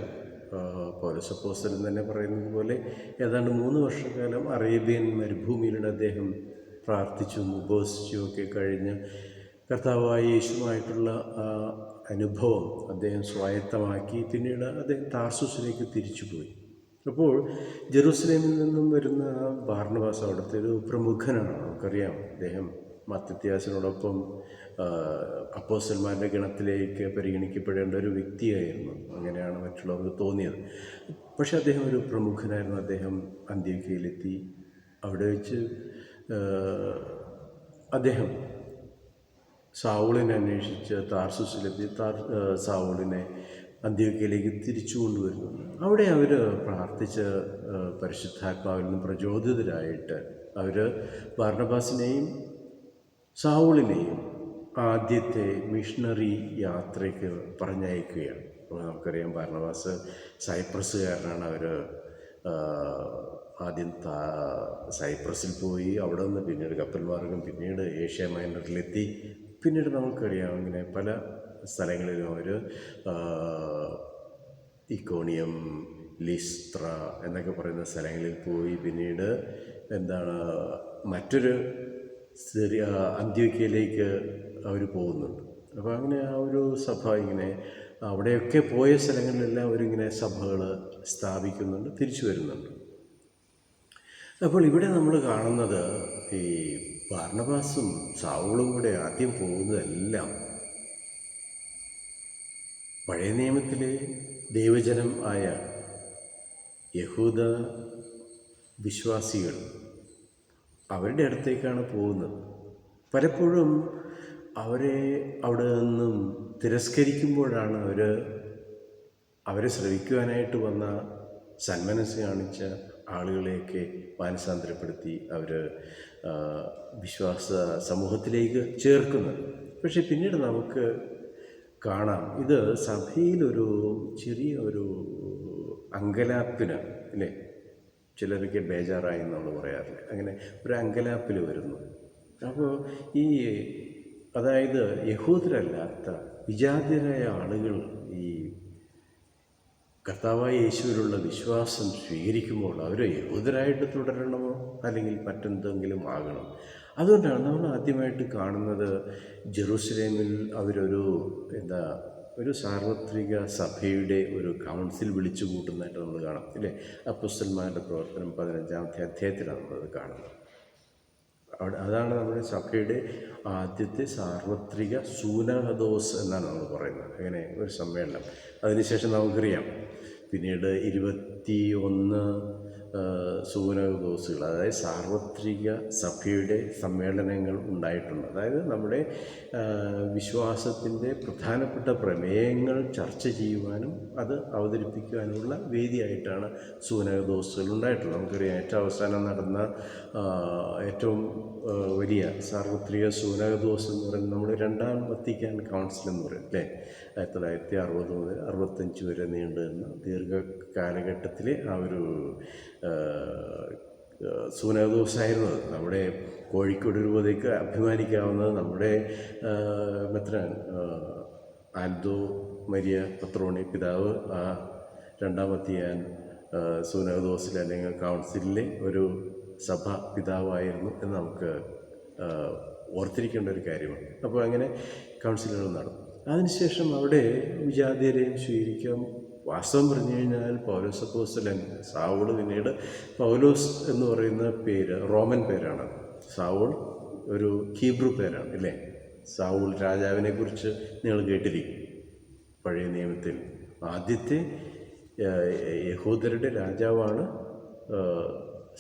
Speaker 1: പൗലോസ് അപ്പോസ്തലൻ തന്നെ പറയുന്നത് പോലെ ഏതാണ്ട് 3 വർഷക്കാലം അറേബ്യൻ മരുഭൂമിയിലൂടെ അദ്ദേഹം പ്രാർത്ഥിച്ചും ഉപവസിച്ചും ഒക്കെ കഴിഞ്ഞ് കർത്താവായ യേശുവുമായിട്ടുള്ള ആ അനുഭവം അദ്ദേഹം സ്വായത്തമാക്കി. പിന്നീട് അദ്ദേഹം താർസൂസിലേക്ക് തിരിച്ചുപോയി. അപ്പോൾ ജെറൂസലേമിൽ നിന്നും വരുന്ന ബാർണബാസ് അവിടുത്തെ ഒരു പ്രമുഖനാണ്. നമുക്കറിയാം, അദ്ദേഹം മത്തത്യാസിനോടൊപ്പം അപ്പോസ്തലന്മാരുടെ ഗണത്തിലേക്ക് പരിഗണിക്കപ്പെടേണ്ട ഒരു വ്യക്തിയായിരുന്നു. അങ്ങനെയാണ് മറ്റുള്ളവർക്ക് തോന്നിയത്. പക്ഷെ അദ്ദേഹം ഒരു പ്രമുഖനായിരുന്നു. അദ്ദേഹം അന്ത്യോക്യയിലെത്തി. അവിടെ വെച്ച് അദ്ദേഹം സാവൂളിനെ അന്വേഷിച്ച് താർസൂസിലെത്തി. സാവൂളിനെ അന്ത്യോക്യയിലേക്ക് തിരിച്ചു കൊണ്ടുവരുന്നു. അവിടെ അവർ പ്രാർത്ഥിച്ച് പരിശുദ്ധാത്മാവിൽ നിന്ന് പ്രചോദിതരായിട്ട് അവർ ബാർണബാസിനെയും സാവൂളിനെയും ആദ്യത്തെ മിഷണറി യാത്രയ്ക്ക് പറഞ്ഞയക്കുകയാണ്. അപ്പോൾ നമുക്കറിയാം, ബാർണബാസ് സൈപ്രസുകാരനാണ്. അവർ ആദ്യം സൈപ്രസിൽ പോയി, അവിടെ നിന്ന് പിന്നീട് കപ്പൽ മാർഗം പിന്നീട് ഏഷ്യ മൈനറിലെത്തി. പിന്നീട് നമുക്കറിയാം ഇങ്ങനെ പല സ്ഥലങ്ങളിലും അവർ ഇക്കോണിയം, ലിസ്ത്ര എന്നൊക്കെ പറയുന്ന സ്ഥലങ്ങളിൽ പോയി പിന്നീട് മറ്റൊരു അന്ത്യോക്യയിലേക്ക് അവർ പോകുന്നുണ്ട്. അപ്പോൾ അങ്ങനെ ആ ഒരു സഭ ഇങ്ങനെ അവിടെയൊക്കെ പോയ സ്ഥലങ്ങളിലെല്ലാം അവരിങ്ങനെ സഭകൾ സ്ഥാപിക്കുന്നുണ്ട്, തിരിച്ചു വരുന്നുണ്ട്. അപ്പോൾ ഇവിടെ നമ്മൾ കാണുന്നത് ഈ ബാർണബാസും സാവൂളും കൂടെ ആദ്യം പോകുന്നതെല്ലാം പഴയ നിയമത്തിലെ ദൈവജനം ആയ യഹൂദ വിശ്വാസികൾ അവരുടെ അടുത്തേക്കാണ് പോകുന്നത്. പലപ്പോഴും അവരെ അവിടെ നിന്നും തിരസ്കരിക്കുമ്പോഴാണ് അവരെ ശ്രവിക്കുവാനായിട്ട് വന്ന സന്മനസ് കാണിച്ച ആളുകളെയൊക്കെ മാനസാന്തരപ്പെടുത്തി അവർ വിശ്വാസ സമൂഹത്തിലേക്ക് ചേർക്കുന്നത്. പക്ഷെ പിന്നീട് നമുക്ക് കാണാം, ഇത് സഭയിലൊരു ചെറിയ ഒരു അങ്കലാപ്പിന് അല്ലേ, ചിലരൊക്കെ ബേജാറായി നമ്മൾ പറയാറില്ല, അങ്ങനെ ഒരു അങ്കലാപ്പിൽ വരുന്നു. അപ്പോൾ അതായത് യഹൂദരല്ലാത്ത വിജാതീയരായ ആളുകൾ ഈ കർത്താവായ യേശുവിലുള്ള വിശ്വാസം സ്വീകരിക്കുമ്പോൾ അവർ യഹൂദരായിട്ട് തുടരണമോ അല്ലെങ്കിൽ മറ്റെന്തെങ്കിലും ആകണം? അതുകൊണ്ടാണ് നമ്മൾ ആദ്യമായിട്ട് കാണുന്നത് ജെറൂസലേമിൽ ഒരു സാർവത്രിക സഭയുടെ ഒരു കൗൺസിൽ വിളിച്ചു കൂട്ടുന്നതായിട്ട് നമ്മൾ കാണാം, ഇല്ലേ? അപ്പോസ്തലന്മാരുടെ പ്രവർത്തനം 15-ാമത്തെ അധ്യായത്തിലാണ് നമ്മളത് കാണുന്നത്. അതാണ് നമ്മുടെ സഭയുടെ ആദ്യത്തെ സാർവത്രിക സൂനഹദോസ് എന്നാണ് നമ്മൾ പറയുന്നത്, അങ്ങനെ ഒരു സമ്മേളനം. അതിനുശേഷം നമുക്കറിയാം പിന്നീട് 21 സൂനകദോസുകൾ, അതായത് സാർവത്രിക സഭയുടെ സമ്മേളനങ്ങൾ ഉണ്ടായിട്ടുണ്ട്. അതായത് നമ്മുടെ വിശ്വാസത്തിൻ്റെ പ്രധാനപ്പെട്ട പ്രമേയങ്ങൾ ചർച്ച ചെയ്യുവാനും അത് അവതരിപ്പിക്കുവാനുമുള്ള വേദിയായിട്ടാണ് സൂനകദോസുകൾ ഉണ്ടായിട്ടുള്ളത്. നമുക്കറിയാം, ഏറ്റവും അവസാനം നടന്ന ഏറ്റവും വലിയ സാർവത്രിക സൂനകദോസ് എന്ന് പറയുന്നത് നമ്മുടെ രണ്ടാം വത്തിക്കാൻ കൗൺസിൽ എന്ന് പറയും അല്ലേ, 1960 മുതൽ 65 വരെ നീണ്ടു നിന്ന ദീർഘകാലഘട്ടത്തിലെ ആ ഒരു സൂനകദോസായിരുന്നു. നമ്മുടെ കോഴിക്കോട് രൂപതയ്ക്ക് അഭിമാനിക്കാവുന്നത് നമ്മുടെ മെത്രാൻ ആൽദോ മരിയ പത്രോണി പിതാവ് ആ രണ്ടാം വത്തിക്കാൻ സൂനകദോസിൽ അല്ലെങ്കിൽ കൗൺസിലിലെ ഒരു സഭ പിതാവായിരുന്നു എന്ന് നമുക്ക് ഓർത്തിരിക്കേണ്ട ഒരു കാര്യമാണ്. അപ്പോൾ അങ്ങനെ കൗൺസിലുകൾ നടന്നു. അതിനുശേഷം അവിടെ വിജാതീയരെയും സ്വീകരിക്കാം. വാസ്തവം പറഞ്ഞു കഴിഞ്ഞാൽ പൗലോസ് അപ്പോസ്തലൻ സാവൂൾ, പിന്നീട് പൗലോസ് എന്ന് പറയുന്ന പേര് റോമൻ പേരാണ്. സാവൂൾ ഒരു ഹീബ്രു പേരാണ് അല്ലേ. സാവൂൾ രാജാവിനെ കുറിച്ച് നിങ്ങൾ കേട്ടിരിക്കും. പഴയ നിയമത്തിൽ ആദ്യത്തെ യഹൂദരുടെ രാജാവാണ്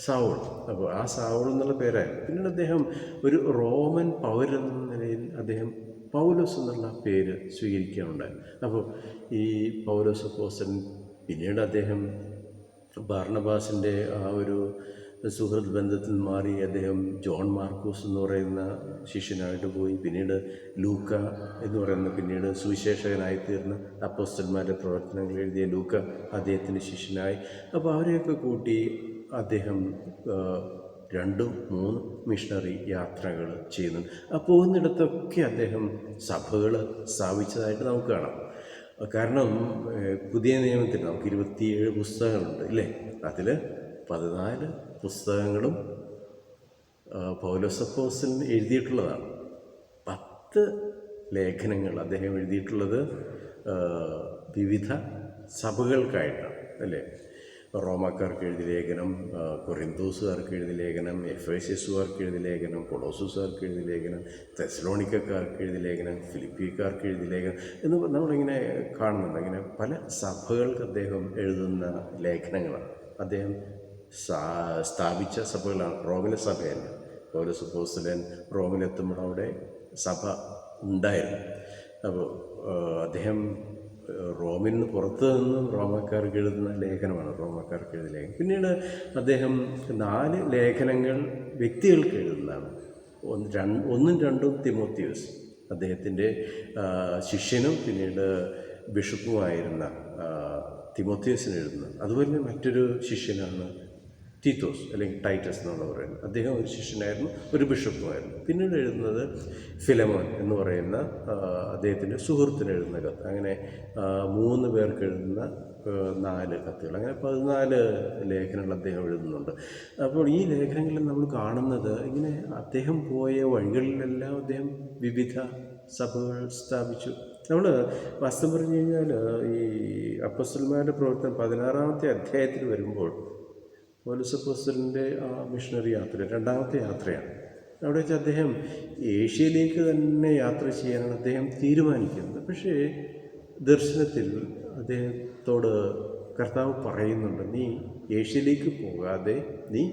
Speaker 1: സാവൂൾ. അപ്പോൾ ആ സാവൂൾ എന്നുള്ള പേരായിരുന്നു. പിന്നീട് അദ്ദേഹം ഒരു റോമൻ പൗരനെന്ന നിലയിൽ അദ്ദേഹം പൗലോസ് എന്നുള്ള പേര് സ്വീകരിക്കുകയുണ്ടായി. അപ്പോൾ ഈ പൗലോസ് അപ്പോസ്തലൻ പിന്നീട് അദ്ദേഹം ബാർണബാസിൻ്റെ ആ ഒരു സുഹൃത്ത് ബന്ധത്തിൽ മാറി അദ്ദേഹം ജോൺ മാർക്കൂസ് എന്ന് പറയുന്ന ശിഷ്യനായിട്ട് പോയി. പിന്നീട് ലൂക്ക എന്ന് പറയുന്ന പിന്നീട് സുവിശേഷകനായിത്തീർന്ന അപ്പോസ്തലന്മാരുടെ പ്രവർത്തനങ്ങൾ എഴുതിയ ലൂക്ക അദ്ദേഹത്തിൻ്റെ ശിഷ്യനായി. അപ്പോൾ അവരെയൊക്കെ കൂട്ടി അദ്ദേഹം 2-3 മിഷണറി യാത്രകൾ ചെയ്യുന്നുണ്ട്. ആ പോകുന്നിടത്തൊക്കെ അദ്ദേഹം സഭകൾ സ്ഥാപിച്ചതായിട്ട് നമുക്ക് കാണാം. കാരണം പുതിയ നിയമത്തിൽ നമുക്ക് 27 പുസ്തകങ്ങളുണ്ട് ഇല്ലേ. അതിൽ 14 പുസ്തകങ്ങളും പൗലോസ് അപ്പോസ്തലൻ എഴുതിയിട്ടുള്ളതാണ്. 10 ലേഖനങ്ങൾ അദ്ദേഹം എഴുതിയിട്ടുള്ളത് വിവിധ സഭകൾക്കായിട്ടാണ് അല്ലേ. റോമാക്കാർക്ക് എഴുതിയ ലേഖനം, കൊറിന്തോസുകാർക്ക് എഴുതിയ ലേഖനം, എഫേസ്യസുകാർക്ക് എഴുതിയ ലേഖനം, കൊളോസസുകാർക്ക് എഴുതിയ ലേഖനം, തെസ്സലോണിക്കക്കാർക്ക് എഴുതിയ ലേഖനം, ഫിലിപ്പിക്കാർക്ക് എഴുതിയ ലേഖനം എന്ന് നമ്മളിങ്ങനെ കാണുന്നുണ്ട്. ഇങ്ങനെ പല സഭകൾക്ക് അദ്ദേഹം എഴുതുന്ന ലേഖനങ്ങളാണ്. അദ്ദേഹം സ്ഥാപിച്ച സഭകളാണ്. റോമിലെ സഭയല്ല. പൗലോസ് അപ്പോസ്തലൻ റോമിലെത്തുമ്പോൾ അവിടെ സഭ ഉണ്ടായിരുന്നു. അപ്പോൾ അദ്ദേഹം റോമിൽ നിന്ന് പുറത്ത് നിന്നും റോമക്കാർക്ക് എഴുതുന്ന ലേഖനമാണ് റോമക്കാർക്ക് എഴുതിയ ലേഖനം. പിന്നീട് അദ്ദേഹം 4 ലേഖനങ്ങൾ വ്യക്തികൾക്ക് എഴുതുന്നതാണ്. 1ഉം 2ഉം തിമോത്തിയോസ്, അദ്ദേഹത്തിൻ്റെ ശിഷ്യനും പിന്നീട് ബിഷപ്പുമായിരുന്ന തിമോത്തിയോസിന് എഴുതുന്നത്. അതുപോലെ മറ്റൊരു ശിഷ്യനാണ് തീത്തോസ് അല്ലെങ്കിൽ ടൈറ്റസ് എന്നാണ് പറയുന്നത്. അദ്ദേഹം ഒരു ശിഷ്യനായിരുന്നു, ഒരു ബിഷപ്പുമായിരുന്നു. പിന്നീട് എഴുതുന്നത് ഫിലമോൻ എന്ന് പറയുന്ന അദ്ദേഹത്തിൻ്റെ സുഹൃത്തിന് എഴുതുന്ന കത്ത്. അങ്ങനെ 3 പേർക്ക് എഴുതുന്ന 4 കത്തുകൾ, അങ്ങനെ 14 ലേഖനങ്ങൾ അദ്ദേഹം എഴുതുന്നുണ്ട്. അപ്പോൾ ഈ ലേഖനങ്ങളിൽ നമ്മൾ കാണുന്നത് ഇങ്ങനെ അദ്ദേഹം പോയ വഴികളിലെല്ലാം അദ്ദേഹം വിവിധ സഭകൾ സ്ഥാപിച്ചു. നമ്മൾ വാസ്തവം പറഞ്ഞു കഴിഞ്ഞാൽ ഈ അപ്പോസ്തലന്മാരുടെ പ്രവർത്തനം 16-ാമത്തെ അധ്യായത്തിൽ വരുമ്പോൾ പൗലോസ് അപ്പോസ്തലൻ്റെ ആ മിഷണറി യാത്ര 2ാമത്തെ യാത്രയാണ്. അവിടെ വെച്ച് അദ്ദേഹം ഏഷ്യയിലേക്ക് തന്നെ യാത്ര ചെയ്യാനാണ് അദ്ദേഹം തീരുമാനിക്കുന്നത്. പക്ഷേ ദർശനത്തിൽ അദ്ദേഹത്തോട് കർത്താവ് പറയുന്നുണ്ട്, നീ ഏഷ്യയിലേക്ക് പോകാതെ നീ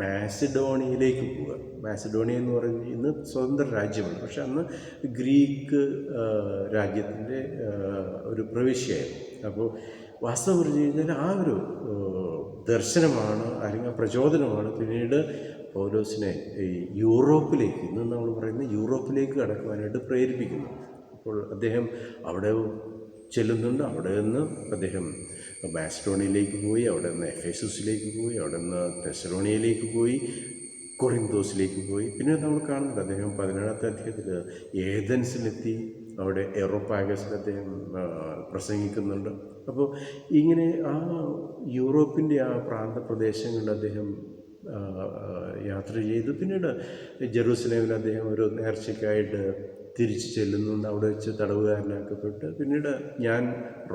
Speaker 1: മാസിഡോണിയയിലേക്ക് പോവുക. മാസിഡോണിയ എന്ന് പറഞ്ഞ് ഇന്ന് സ്വതന്ത്ര രാജ്യമാണ്. പക്ഷെ അന്ന് ഗ്രീക്ക് രാജ്യത്തിൻ്റെ ഒരു പ്രവിശ്യയായിരുന്നു. അപ്പോൾ വാസ്തവം പറഞ്ഞു കഴിഞ്ഞാൽ ആ ഒരു ദർശനമാണ് അല്ലെങ്കിൽ പ്രചോദനമാണ് പിന്നീട് പൗലോസിനെ ഈ യൂറോപ്പിലേക്ക്, ഇന്ന് നമ്മൾ പറയുന്ന യൂറോപ്പിലേക്ക് കടക്കുവാനായിട്ട് പ്രേരിപ്പിക്കുന്നു. അപ്പോൾ അദ്ദേഹം അവിടെ ചെല്ലുന്നുണ്ട്. അവിടെ നിന്ന് അദ്ദേഹം മാസിഡോണിയയിലേക്ക് പോയി, അവിടെ നിന്ന് എഫേസസിലേക്ക് പോയി, അവിടെ നിന്ന് തെസ്സലോണിയയിലേക്ക് പോയി, കൊറിന്തോസിലേക്ക് പോയി. പിന്നെ നമ്മൾ കാണുന്നുണ്ട് അദ്ദേഹം 17-ാമത്തെ അധ്യായത്തിൽ ഏഥൻസിലെത്തി. അവിടെ എറോപ്പാഗസിൽ അദ്ദേഹം പ്രസംഗിക്കുന്നുണ്ട്. അപ്പോൾ ഇങ്ങനെ ആ യൂറോപ്പിൻ്റെ ആ പ്രാന്തപ്രദേശങ്ങളിൽ അദ്ദേഹം യാത്ര ചെയ്തു. പിന്നീട് ജെറൂസലേമിൽ അദ്ദേഹം ഒരു നേർച്ചയ്ക്കായിട്ട് തിരിച്ചു ചെല്ലുന്നുണ്ട്. അവിടെ വെച്ച് തടവുകാരനാക്കപ്പെട്ട് പിന്നീട് ഞാൻ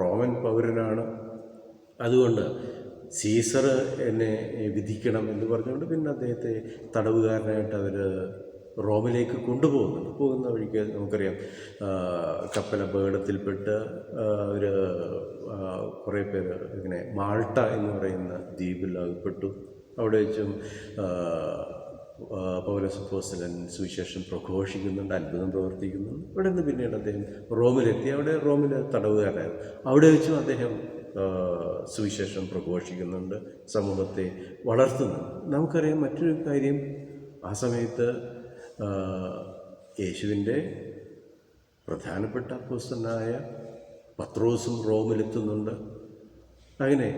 Speaker 1: റോമൻ പൗരനാണ്, അതുകൊണ്ട് സീസർ എന്നെ വിധിക്കണം എന്ന് പറഞ്ഞുകൊണ്ട് പിന്നെ അദ്ദേഹത്തെ തടവുകാരനായിട്ട് അവർ റോമിലേക്ക് കൊണ്ടുപോകുന്നുണ്ട്. പോകുന്ന വഴിക്ക് നമുക്കറിയാം കപ്പൽ അപകടത്തിൽപ്പെട്ട് ഒരു കുറേ പേര് ഇങ്ങനെ മാൾട്ട എന്ന് പറയുന്ന ദ്വീപിൽ അകപ്പെട്ടു. അവിടെ വെച്ചും പൗലോസ് അപ്പോസ്തലൻ സുവിശേഷം പ്രഘോഷിക്കുന്നുണ്ട്, അത്ഭുതം പ്രവർത്തിക്കുന്നുണ്ട്. ഇവിടെ നിന്ന് പിന്നീട് അദ്ദേഹം റോമിലെത്തി. അവിടെ റോമിൽ തടവുകാരായിരുന്നു. അവിടെ വെച്ചും അദ്ദേഹം സുവിശേഷം പ്രഘോഷിക്കുന്നുണ്ട്, സമൂഹത്തെ വളർത്തുന്നുണ്ട്. നമുക്കറിയാം മറ്റൊരു കാര്യം, ആ സമയത്ത് യേശുവിൻ്റെ പ്രധാനപ്പെട്ട അപ്പോസ്തലനായ പത്രോസും റോമിലെത്തുന്നുണ്ട്. അങ്ങനെ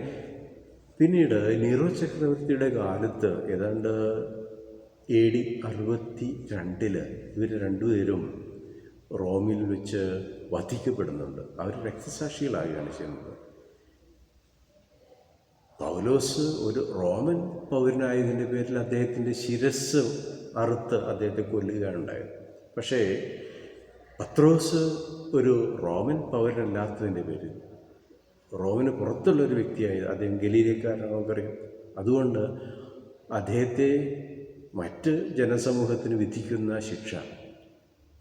Speaker 1: പിന്നീട് നീറോ ചക്രവർത്തിയുടെ കാലത്ത് ഏതാണ്ട് AD 62 ഇവർ രണ്ടുപേരും റോമിൽ വെച്ച് വധിക്കപ്പെടുന്നുണ്ട്. അവർ രക്തസാക്ഷികളാകുകയാണ് ചെയ്യുന്നത്. പൗലോസ് ഒരു റോമൻ പൗരനായതിൻ്റെ പേരിൽ അദ്ദേഹത്തിൻ്റെ ശിരസ് അറുത്ത് അദ്ദേഹത്തെ കൊല്ലുകയാണ് ഉണ്ടായത്. പക്ഷേ പത്രോസ് ഒരു റോമൻ പൗരനല്ലാത്തതിൻ്റെ പേരിൽ, റോമിന് പുറത്തുള്ളൊരു വ്യക്തിയായത്, അദ്ദേഹം ഗലീലക്കാരനാണ് നമുക്കറിയാം. അതുകൊണ്ട് അദ്ദേഹത്തെ മറ്റ് ജനസമൂഹത്തിന് വിധിക്കുന്ന ശിക്ഷ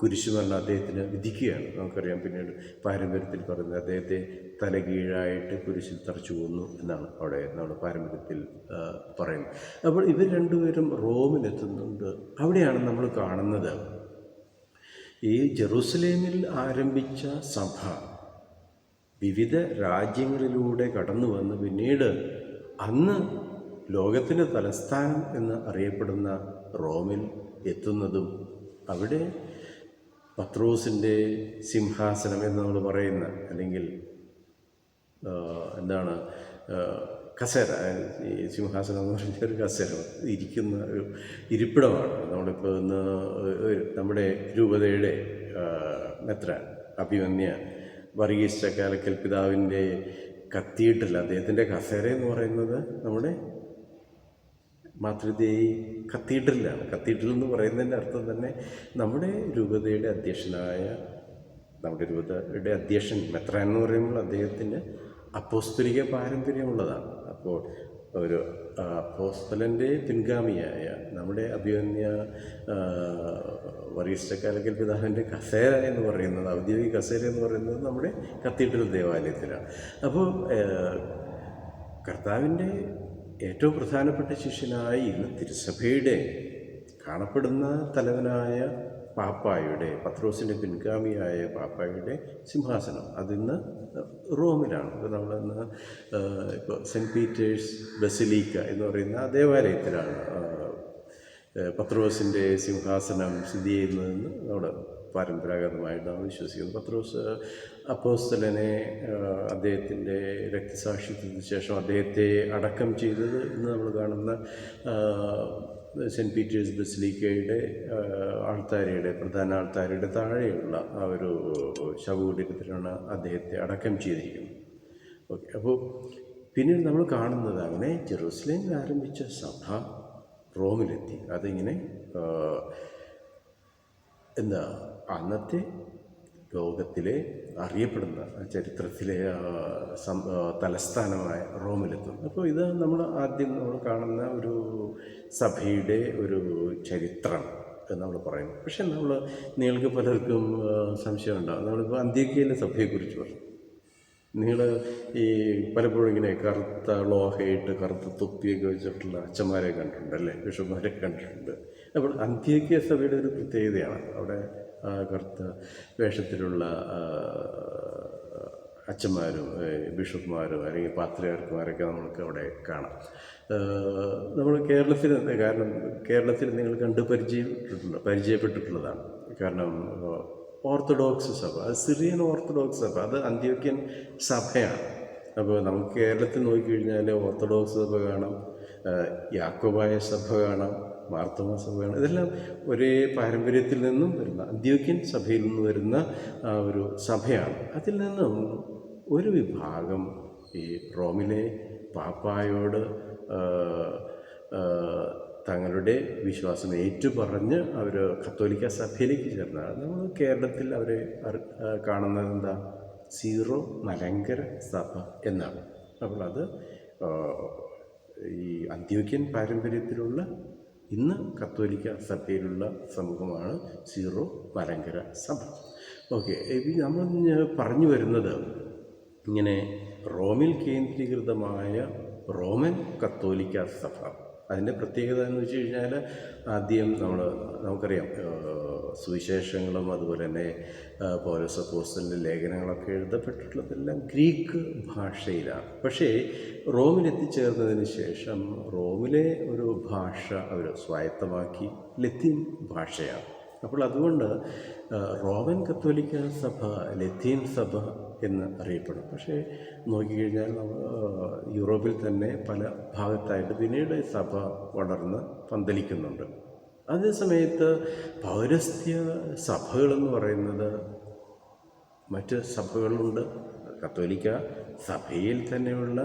Speaker 1: കുരിശുമരണം അദ്ദേഹത്തിന് വിധിക്കുകയാണ്. നമുക്കറിയാം പിന്നീട് പാരമ്പര്യത്തിൽ പറയുന്നത് അദ്ദേഹത്തെ തലകീഴായിട്ട് കുരിശിൽ തറച്ചു കൊന്നു എന്നാണ് അവിടെ നമ്മുടെ പാരമ്പര്യത്തിൽ പറയുന്നത്. അപ്പോൾ ഇവർ രണ്ടുപേരും റോമിലെത്തുന്നുണ്ട്. അവിടെയാണ് നമ്മൾ കാണുന്നത് ഈ ജെറൂസലേമിൽ ആരംഭിച്ച സഭ വിവിധ രാജ്യങ്ങളിലൂടെ കടന്നു വന്ന് പിന്നീട് അന്ന് ലോകത്തിൻ്റെ തലസ്ഥാനം എന്ന് അറിയപ്പെടുന്ന റോമിൽ എത്തുന്നതും അവിടെ പത്രോസിൻ്റെ സിംഹാസനം എന്ന് നമ്മൾ പറയുന്ന, അല്ലെങ്കിൽ എന്താണ് കസേര, ഈ സിംഹാസനം എന്ന് പറഞ്ഞ ഒരു കസേര ഇരിക്കുന്ന ഒരു ഇരിപ്പിടമാണ്. നമ്മളിപ്പോൾ ഇന്ന് നമ്മുടെ രൂപതയുടെ മെത്രാൻ അഭിമന്യ വർഗീസ് ചക്കാലക്കൽ പിതാവിൻ്റെ കത്തീഡ്രൽ, അദ്ദേഹത്തിൻ്റെ കസേര എന്ന് പറയുന്നത് നമ്മുടെ മാതൃദേവി കത്തീഡ്രലാണ്. കത്തീഡ്രൽ എന്ന് പറയുന്നതിൻ്റെ അർത്ഥം തന്നെ നമ്മുടെ രൂപതയുടെ അധ്യക്ഷനായ, നമ്മുടെ രൂപതയുടെ അധ്യക്ഷൻ മെത്രാൻ എന്ന് പറയുമ്പോൾ അദ്ദേഹത്തിന് അപ്പോസ്തലിക പാരമ്പര്യമുള്ളതാണ്. അപ്പോൾ ഒരു അപ്പോസ്തലൻ്റെ പിൻഗാമിയായ നമ്മുടെ അഭിമന്യ വർഗീസ് ചക്കാലക്കൽ പിതാവിൻ്റെ കസേര എന്ന് പറയുന്നത്, ഔദ്യോഗിക കസേര എന്ന് പറയുന്നത് നമ്മുടെ കത്തീഡ്രൽ ദേവാലയത്തിലാണ്. അപ്പോൾ കർത്താവിൻ്റെ ഏറ്റവും പ്രധാനപ്പെട്ട ശിഷ്യനായി ഇന്ന് തിരുസഭയുടെ കാണപ്പെടുന്ന തലവനായ പാപ്പായുടെ, പത്രോസിൻ്റെ പിൻഗാമിയായ പാപ്പായുടെ സിംഹാസനം അതിന്ന് റോമിലാണ്. ഇപ്പോൾ നമ്മളിന്ന് ഇപ്പോൾ സെൻറ്റ് പീറ്റേഴ്സ് ബസിലിക്ക എന്ന് പറയുന്ന ദേവാലയത്തിലാണ് പത്രോസിൻ്റെ സിംഹാസനം സ്ഥിതി ചെയ്യുന്നതെന്ന് നമ്മുടെ പരമ്പരാഗതമായിട്ട് നമ്മൾ വിശ്വസിക്കുന്നു. പത്രോസ് അപ്പോസ്തലനെ അദ്ദേഹത്തിൻ്റെ രക്തസാക്ഷിത്വത്തിന് ശേഷം അദ്ദേഹത്തെ അടക്കം ചെയ്തത് ഇന്ന് നമ്മൾ കാണുന്ന സെൻറ്റ് പീറ്റേഴ്സ് ബസിലിക്കയുടെ ആൾത്താരയുടെ, പ്രധാന ആൾത്താരയുടെ താഴെയുള്ള ആ ഒരു ശവകുടീരത്തിലാണ് അദ്ദേഹത്തെ അടക്കം ചെയ്തിരിക്കുന്നത്. ഓക്കെ, അപ്പോൾ പിന്നീട് നമ്മൾ കാണുന്നത് അങ്ങനെ ജെറൂസലേമിൽ ആരംഭിച്ച സഭ റോമിലെത്തി. അതിങ്ങനെ എന്താ അന്നത്തെ ലോകത്തിലെ അറിയപ്പെടുന്ന ചരിത്രത്തിലെ തലസ്ഥാനമായ റോമിലെത്തുന്നു. അപ്പോൾ ഇത് നമ്മൾ ആദ്യം നമ്മൾ കാണുന്ന ഒരു സഭയുടെ ഒരു ചരിത്രം എന്ന് നമ്മൾ പറയുന്നു. പക്ഷെ നിങ്ങൾക്ക് പലർക്കും സംശയമുണ്ടാകും. നമ്മളിപ്പോൾ അന്ത്യോക്യയിലെ സഭയെക്കുറിച്ച് പറഞ്ഞു. നിങ്ങൾ ഈ പലപ്പോഴും ഇങ്ങനെ കറുത്ത ലോഹയിട്ട് കറുത്ത തൊപ്പിയൊക്കെ വെച്ചിട്ടുള്ള അച്ഛന്മാരെ കണ്ടിട്ടുണ്ടല്ലേ, ബിഷപ്പ്മാരെ കണ്ടിട്ടുണ്ട്. അപ്പോൾ അന്ത്യോക്യ സഭയുടെ ഒരു പ്രത്യേകതയാണ് അവിടെ കറുത്ത വേഷത്തിലുള്ള അച്ഛന്മാരും ബിഷപ്പ്മാരും അല്ലെങ്കിൽ പാത്രിയാർക്കുമാരൊക്കെ നമുക്ക് അവിടെ കാണാം. നമ്മൾ കേരളത്തിൽ, കാരണം കേരളത്തിൽ നിങ്ങൾ കണ്ട് പരിചയപ്പെട്ടിട്ടുള്ളതാണ്. കാരണം ഓർത്തഡോക്സ് സഭ, അത് സിറിയൻ ഓർത്തഡോക്സ് സഭ, അത് അന്ത്യോക്യൻ സഭയാണ്. അപ്പോൾ നമുക്ക് കേരളത്തിൽ നോക്കിക്കഴിഞ്ഞാൽ ഓർത്തഡോക്സ് സഭ കാണാം, യാക്കോബായ സഭ കാണാം, മാർത്തോമ സഭ കാണാം. ഇതെല്ലാം ഒരേ പാരമ്പര്യത്തിൽ നിന്നും വരുന്ന, അന്ത്യോക്യൻ സഭയിൽ നിന്ന് വരുന്ന ഒരു സഭയാണ്. അതിൽ നിന്നും ഒരു വിഭാഗം ഈ റോമിലെ പാപ്പായോട് തങ്ങളുടെ വിശ്വാസം ഏറ്റുപറഞ്ഞ് അവർ കത്തോലിക്ക സഭയിലേക്ക് ചേർന്നതാണ്. നമ്മൾ കേരളത്തിൽ അവരെ കാണുന്നത് എന്താ, സീറോ മലങ്കര സഭ എന്നാണ്. അപ്പോൾ അത് ഈ അന്ത്യോക്യൻ പാരമ്പര്യത്തിലുള്ള ഇന്ന് കത്തോലിക്ക സഭയിലുള്ള സമൂഹമാണ് സീറോ മലങ്കര സഭ. ഓക്കെ, നമ്മൾ പറഞ്ഞു വരുന്നത് ഇങ്ങനെ റോമിൽ കേന്ദ്രീകൃതമായ റോമൻ കത്തോലിക്ക സഭ. അതിൻ്റെ പ്രത്യേകത എന്ന് വെച്ച് കഴിഞ്ഞാൽ ആദ്യം നമുക്കറിയാം സുവിശേഷങ്ങളും അതുപോലെ തന്നെ പൗലോസ് അപ്പോസ്തലൻ്റെ ലേഖനങ്ങളൊക്കെ എഴുതപ്പെട്ടിട്ടുള്ളതെല്ലാം ഗ്രീക്ക് ഭാഷയിലാണ്. പക്ഷേ റോമിലെത്തിച്ചേർന്നതിന് ശേഷം റോമിലെ ഒരു ഭാഷ അവർ സ്വായത്തമാക്കി ലത്തീൻ ഭാഷയാണ്. അപ്പോൾ അതുകൊണ്ട് റോമൻ കത്തോലിക്ക സഭ ലത്തീൻ സഭ എന്ന് അറിയപ്പെടും. പക്ഷേ നോക്കിക്കഴിഞ്ഞാൽ യൂറോപ്പിൽ തന്നെ പല ഭാഗത്തായിട്ട് പിന്നീട് സഭ വളർന്ന് പന്തലിക്കുന്നുണ്ട്. അതേ സമയത്ത് പൗരസ്ത്യ സഭകളെന്ന് പറയുന്നത് മറ്റ് സഭകളുണ്ട്. കത്തോലിക്ക സഭയിൽ തന്നെയുള്ള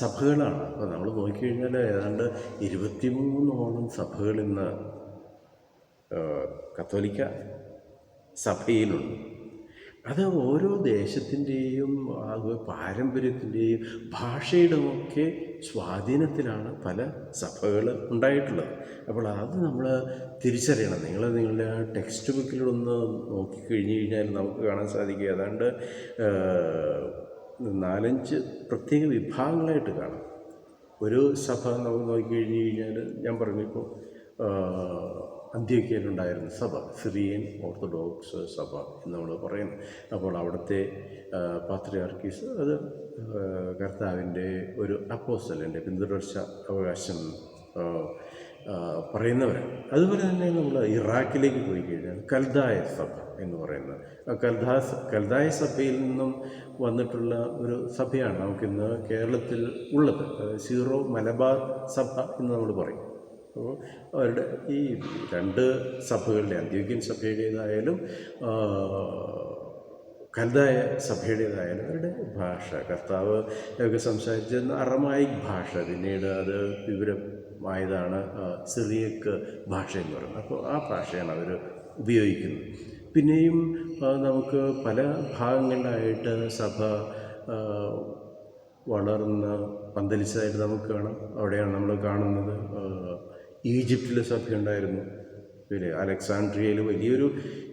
Speaker 1: സഭകളാണ്. അപ്പോൾ നമ്മൾ നോക്കിക്കഴിഞ്ഞാൽ ഏതാണ്ട് 23ഓളം സഭകൾ ഇന്ന് കത്തോലിക്ക സഭയിലുണ്ട്. അത് ഓരോ ദേശത്തിൻ്റെയും പാരമ്പര്യത്തിൻ്റെയും ഭാഷയുടെയൊക്കെ സ്വാധീനത്തിലാണ് പല സഭകൾ ഉണ്ടായിട്ടുള്ളത്. അപ്പോൾ അത് നമ്മൾ തിരിച്ചറിയണം. നിങ്ങളുടെ ടെക്സ്റ്റ് ബുക്കിലൊന്ന് നോക്കിക്കഴിഞ്ഞ് കഴിഞ്ഞാൽ നമുക്ക് കാണാൻ സാധിക്കുക ഏതാണ്ട് 4-5 പ്രത്യേക വിഭാഗങ്ങളായിട്ട് കാണാം. ഒരു സഭ നമുക്ക് നോക്കിക്കഴിഞ്ഞ് കഴിഞ്ഞാൽ ഞാൻ പറഞ്ഞിപ്പോൾ അന്ത്യോക്യയിലുണ്ടായിരുന്ന സഭ സിറിയൻ ഓർത്തഡോക്സ് സഭ എന്ന് നമ്മൾ പറയുന്നു. അപ്പോൾ അവിടുത്തെ പാത്രിയാർക്കീസ് അത് കർത്താവിൻ്റെ ഒരു അപ്പോസ്തലൻ്റെ പിന്തുടർച്ച അവകാശം പറയുന്നവരാണ്. അതുപോലെ തന്നെ നമ്മൾ ഇറാഖിലേക്ക് പോയി കഴിഞ്ഞാൽ കൽദായ സഭ എന്ന് പറയുന്നത് കൽദായ സഭയിൽ നിന്നും വന്നിട്ടുള്ള ഒരു സഭയാണ് നമുക്കിന്ന് കേരളത്തിൽ ഉള്ളത്. സീറോ മലബാർ സഭ എന്ന് നമ്മൾ പറയും. അപ്പോൾ അവരുടെ ഈ 2 സഭകളുടെ അന്ത്യോക്യൻ സഭയുടേതായാലും കൽദായ സഭയുടേതായാലും അവരുടെ ഭാഷ കർത്താവ് ഒക്കെ സംസാരിച്ചിരുന്ന അറമായിക് ഭാഷ പിന്നീട് അത് വിവരമായതാണ് സിറിയക്ക് ഭാഷ എന്ന് പറയുന്നത്. അപ്പോൾ ആ ഭാഷയാണ് അവർ ഉപയോഗിക്കുന്നത്. പിന്നെയും നമുക്ക് പല ഭാഗങ്ങളിലായിട്ട് സഭ വളർന്ന് പന്തലിച്ചതായിട്ട് നമുക്ക് കാണാം. അവിടെയാണ് നമ്മൾ കാണുന്നത് ഈജിപ്തിലെ സഭയുണ്ടായിരുന്നു. പിന്നെ അലക്സാണ്ട്രിയയിൽ വലിയൊരു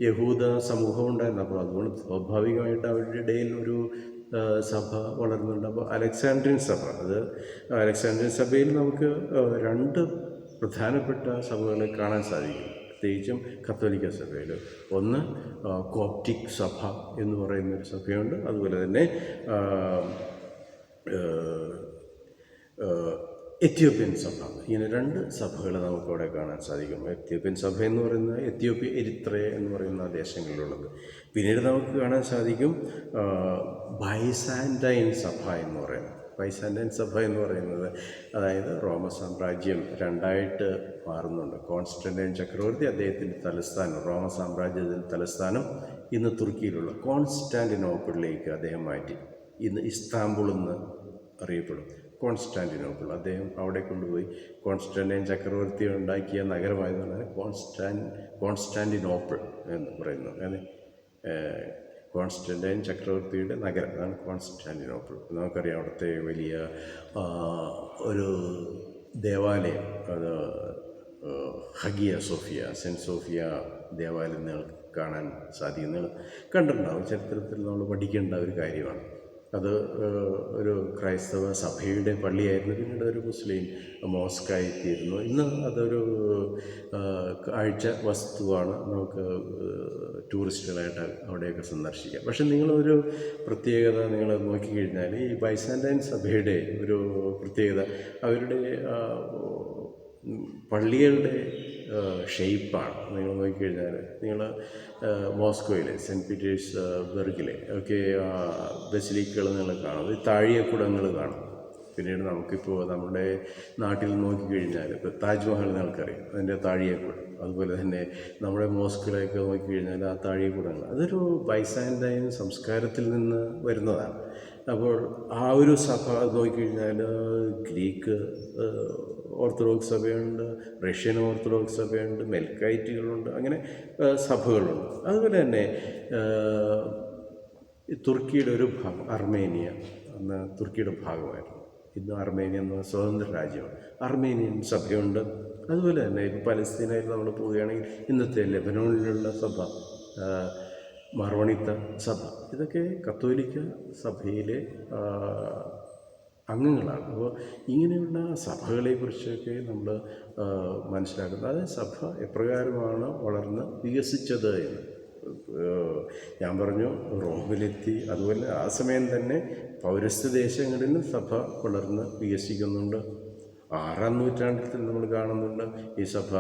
Speaker 1: യഹൂദ സമൂഹം ഉണ്ടായിരുന്നു. അപ്പോൾ അതുകൊണ്ട് സ്വാഭാവികമായിട്ട് അവരുടെ ഇടയിൽ ഒരു സഭ വളർന്നുണ്ട്. അപ്പോൾ അലക്സാണ്ട്രിയൻ സഭ, അത് അലക്സാണ്ട്രിയൻ സഭയിൽ നമുക്ക് 2 പ്രധാനപ്പെട്ട സഭകളെ കാണാൻ സാധിക്കും, പ്രത്യേകിച്ചും കത്തോലിക്ക സഭയിൽ. ഒന്ന് കോപ്റ്റിക് സഭ എന്ന് പറയുന്നൊരു സഭയുണ്ട്. അതുപോലെ തന്നെ എത്യോപ്യൻ സഭ. ഇങ്ങനെ 2 സഭകൾ നമുക്കവിടെ കാണാൻ സാധിക്കും. എത്യോപ്യൻ സഭ എന്ന് പറയുന്നത് എത്യോപ്യ, എരിത്രയ എന്ന് പറയുന്ന ദേശങ്ങളിലുള്ളത്. പിന്നീട് നമുക്ക് കാണാൻ സാധിക്കും ബൈസാൻറ്റൈൻ സഭ എന്ന് പറയുന്നത്. ബൈസാൻറ്റൈൻ സഭ എന്ന് പറയുന്നത് അതായത് റോമ സാമ്രാജ്യം 2ആയിട്ട് മാറുന്നുണ്ട്. കോൺസ്റ്റന്റൈൻ ചക്രവർത്തി അദ്ദേഹത്തിൻ്റെ തലസ്ഥാനം, റോമ സാമ്രാജ്യത്തിൻ്റെ തലസ്ഥാനം ഇന്ന് തുർക്കിയിലുള്ള കോൺസ്റ്റാന്റിനോപ്പിളിലേക്ക് അദ്ദേഹം മാറ്റി. ഇന്ന് ഇസ്താംബുൾ എന്ന് അറിയപ്പെടും. കോൺസ്റ്റാന്റിനോപ്പിൾ അദ്ദേഹം അവിടെ കൊണ്ടുപോയി. കോൺസ്റ്റന്റൈൻ ചക്രവർത്തി ഉണ്ടാക്കിയ നഗരമായതുകൊണ്ടാണ് കോൺസ്റ്റാന്റിനോപ്പിൾ എന്ന് പറയുന്നത്. അങ്ങനെ കോൺസ്റ്റന്റൈൻ ചക്രവർത്തിയുടെ നഗരം, അതാണ് കോൺസ്റ്റാന്റിനോപ്പിൾ. നമുക്കറിയാം അവിടുത്തെ വലിയ ഒരു ദേവാലയം, അത് ഹഗിയ സോഫിയ, സെൻറ്റ് സോഫിയ ദേവാലയം നിങ്ങൾക്ക് കാണാൻ സാധിക്കും. കണ്ടിട്ടുണ്ടാവും, ചരിത്രത്തിൽ നമ്മൾ പഠിക്കേണ്ട ഒരു കാര്യമാണ്. അത് ഒരു ക്രൈസ്തവ സഭയുടെ പള്ളിയായിരുന്നു. പിന്നീട് ഒരു മുസ്ലിം മോസ്കായി തീരുന്നു. ഇന്ന് അതൊരു കാഴ്ച വസ്തുവാണ്. നമുക്ക് ടൂറിസ്റ്റുകളായിട്ട് അവിടെയൊക്കെ സന്ദർശിക്കാം. പക്ഷെ നിങ്ങളൊരു പ്രത്യേകത നിങ്ങൾ നോക്കിക്കഴിഞ്ഞാൽ ഈ ബൈസാൻറ്റൈൻ സഭയുടെ ഒരു പ്രത്യേകത അവരുടെ പള്ളികളുടെ ഷെയ്പ്പാണ്. നിങ്ങൾ നോക്കിക്കഴിഞ്ഞാൽ നിങ്ങൾ മോസ്കോയിലെ സെൻറ്റ് പീറ്റേഴ്സ് ബർഗിലെ ഒക്കെ ബസിലിക്കകൾ നിങ്ങൾ കാണും, താഴികക്കുടങ്ങൾ കാണും. പിന്നീട് നമുക്കിപ്പോൾ നമ്മുടെ നാട്ടിൽ നോക്കിക്കഴിഞ്ഞാൽ ഇപ്പോൾ താജ്മഹൽ നിങ്ങൾക്കറിയാം, അതിൻ്റെ താഴികക്കുടം. അതുപോലെ തന്നെ നമ്മുടെ മോസ്കിലൊക്കെ നോക്കിക്കഴിഞ്ഞാൽ ആ താഴികക്കുടങ്ങൾ അതൊരു ബൈസാൻറ്റൈൻ സംസ്കാരത്തിൽ നിന്ന് വരുന്നതാണ്. അപ്പോൾ ആ ഒരു സഭ നോക്കിക്കഴിഞ്ഞാൽ ഗ്രീക്ക് ഓർത്തഡോക്സ് സഭയുണ്ട്, റഷ്യൻ ഓർത്തഡോക്സ് സഭയുണ്ട്, മെൽക്കൈറ്റുകളുണ്ട്, അങ്ങനെ സഭകളുണ്ട്. അതുപോലെ തന്നെ തുർക്കിയുടെ ഒരു ഭാഗം അർമേനിയ അന്ന് തുർക്കിയുടെ ഭാഗമായിരുന്നു. ഇന്ന് അർമേനിയ എന്ന സ്വതന്ത്ര രാജ്യമാണ്. അർമേനിയൻ സഭയുണ്ട്. അതുപോലെ തന്നെ ഇപ്പോൾ പലസ്തീനയിൽ നമ്മൾ പോവുകയാണെങ്കിൽ ഇന്നത്തെ ലെബനോണിലുള്ള സഭ, മർവണിത്ത സഭ, ഇതൊക്കെ കത്തോലിക്ക സഭയിലെ അംഗങ്ങളാണ്. അപ്പോൾ ഇങ്ങനെയുള്ള സഭകളെക്കുറിച്ചൊക്കെ നമ്മൾ മനസ്സിലാക്കുന്നത്, അതായത് സഭ എപ്രകാരമാണ് വളർന്ന് വികസിച്ചത് എന്ന്. ഞാൻ പറഞ്ഞു റോമിലെത്തി, അതുപോലെ ആ സമയം തന്നെ പൗരസ്ത്യ ദേശങ്ങളിലും സഭ വളർന്ന് വികസിക്കുന്നുണ്ട്. 6-ാം നൂറ്റാണ്ടിൽ നമ്മൾ കാണുന്നുണ്ട് ഈ സഭ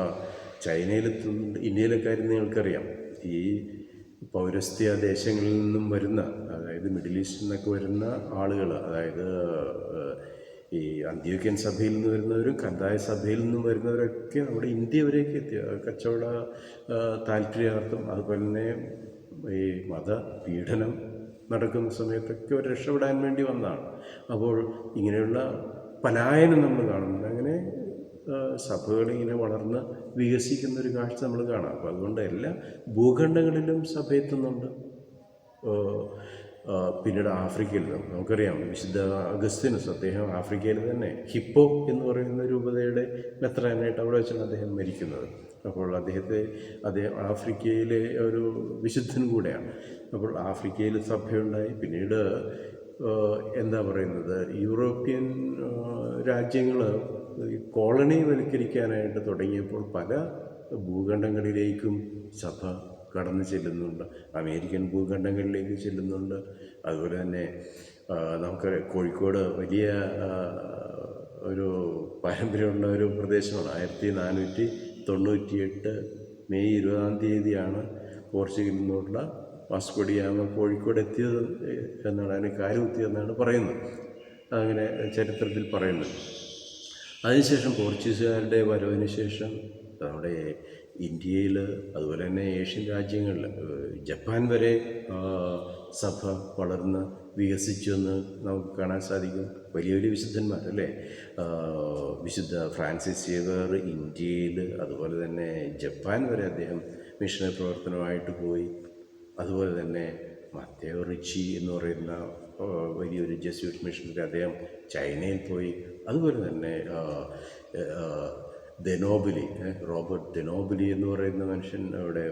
Speaker 1: ചൈനയിലെത്തുന്നുണ്ട്. ഇന്ത്യയിലൊക്കെ കാര്യം നിങ്ങൾക്കറിയാം, ഈ പൗരസ്ത്യ ദേശങ്ങളിൽ നിന്നും വരുന്ന, അതായത് മിഡിൽ ഈസ്റ്റിൽ നിന്നൊക്കെ വരുന്ന ആളുകൾ, അതായത് ഈ അന്ത്യോക്യൻ സഭയിൽ നിന്ന് വരുന്നവരും കന്തായ സഭയിൽ നിന്നും വരുന്നവരൊക്കെ നമ്മുടെ ഇന്ത്യ വരെയൊക്കെ എത്തിയ കച്ചവട താല്പര്യാർത്ഥം, അതുപോലെ തന്നെ ഈ മതപീഡനം നടക്കുന്ന സമയത്തൊക്കെ ഒരു രക്ഷപ്പെടാൻ വേണ്ടി വന്നതാണ്. അപ്പോൾ ഇങ്ങനെയുള്ള പലായനം നമ്മൾ കാണുന്നുണ്ട്. അങ്ങനെ സഭകളിങ്ങനെ വളർന്ന് വികസിക്കുന്നൊരു കാഴ്ച നമ്മൾ കാണാം. അപ്പോൾ അതുകൊണ്ട് എല്ലാ ഭൂഖണ്ഡങ്ങളിലും സഭ എത്തുന്നുണ്ട്. പിന്നീട് ആഫ്രിക്കയിൽ നമുക്കറിയാം വിശുദ്ധ അഗസ്തീനോസ്, അദ്ദേഹം ആഫ്രിക്കയിൽ തന്നെ ഹിപ്പോ എന്ന് പറയുന്ന രൂപതയുടെ മെത്രാനായിട്ട് അവിടെ വെച്ചാണ് അദ്ദേഹം മരിക്കുന്നത്. അപ്പോൾ അദ്ദേഹം ആഫ്രിക്കയിലെ ഒരു വിശുദ്ധൻ കൂടെയാണ്. അപ്പോൾ ആഫ്രിക്കയിൽ സഭയുണ്ടായി. പിന്നീട് എന്താ പറയുന്നത്, യൂറോപ്യൻ രാജ്യങ്ങൾ കോളനിവൽക്കരിക്കാനായിട്ട് തുടങ്ങിയപ്പോൾ പല ഭൂഖണ്ഡങ്ങളിലേക്കും സഭ കടന്നു ചെല്ലുന്നുണ്ട്. അമേരിക്കൻ ഭൂഖണ്ഡങ്ങളിലേക്ക് ചെല്ലുന്നുണ്ട്. അതുപോലെ തന്നെ നമുക്ക് കോഴിക്കോട് വലിയ ഒരു പാരമ്പര്യമുള്ള ഒരു പ്രദേശമാണ്. 1498 മെയ് 20-ാം തീയതിയാണ് പോർച്ചുഗലിൽ നിന്നുള്ള വാസ്കോ ഡി ഗാമ കോഴിക്കോട് എത്തിയത് എന്നാണ്, അതിന് കാലുകുത്തിയെന്നാണ് പറയുന്നത്. അങ്ങനെ ചരിത്രത്തിൽ പറയുന്നത്. അതിനുശേഷം പോർച്ചുഗീസുകാരുടെ വരവിന് ശേഷം നമ്മുടെ ഇന്ത്യയിൽ, അതുപോലെ തന്നെ ഏഷ്യൻ രാജ്യങ്ങളിൽ, ജപ്പാൻ വരെ സഭ വളർന്ന് വികസിച്ചു എന്ന് നമുക്ക് കാണാൻ സാധിക്കും. വലിയ വലിയ വിശുദ്ധന്മാരല്ലേ, വിശുദ്ധ ഫ്രാൻസിസ് സേവ്യർ ഇന്ത്യയിൽ, അതുപോലെ തന്നെ ജപ്പാൻ വരെ അദ്ദേഹം മിഷണറി പ്രവർത്തനമായിട്ട് പോയി. അതുപോലെ തന്നെ മത്തേയോ റിച്ചി എന്ന് പറയുന്ന വലിയൊരു ജെസ്യൂട്ട് മിഷണറി, അദ്ദേഹം ചൈനയിൽ പോയി. അതുപോലെ തന്നെ റോബർട്ട് ദെനോബിലി എന്ന് പറയുന്ന മനുഷ്യൻ അവിടെ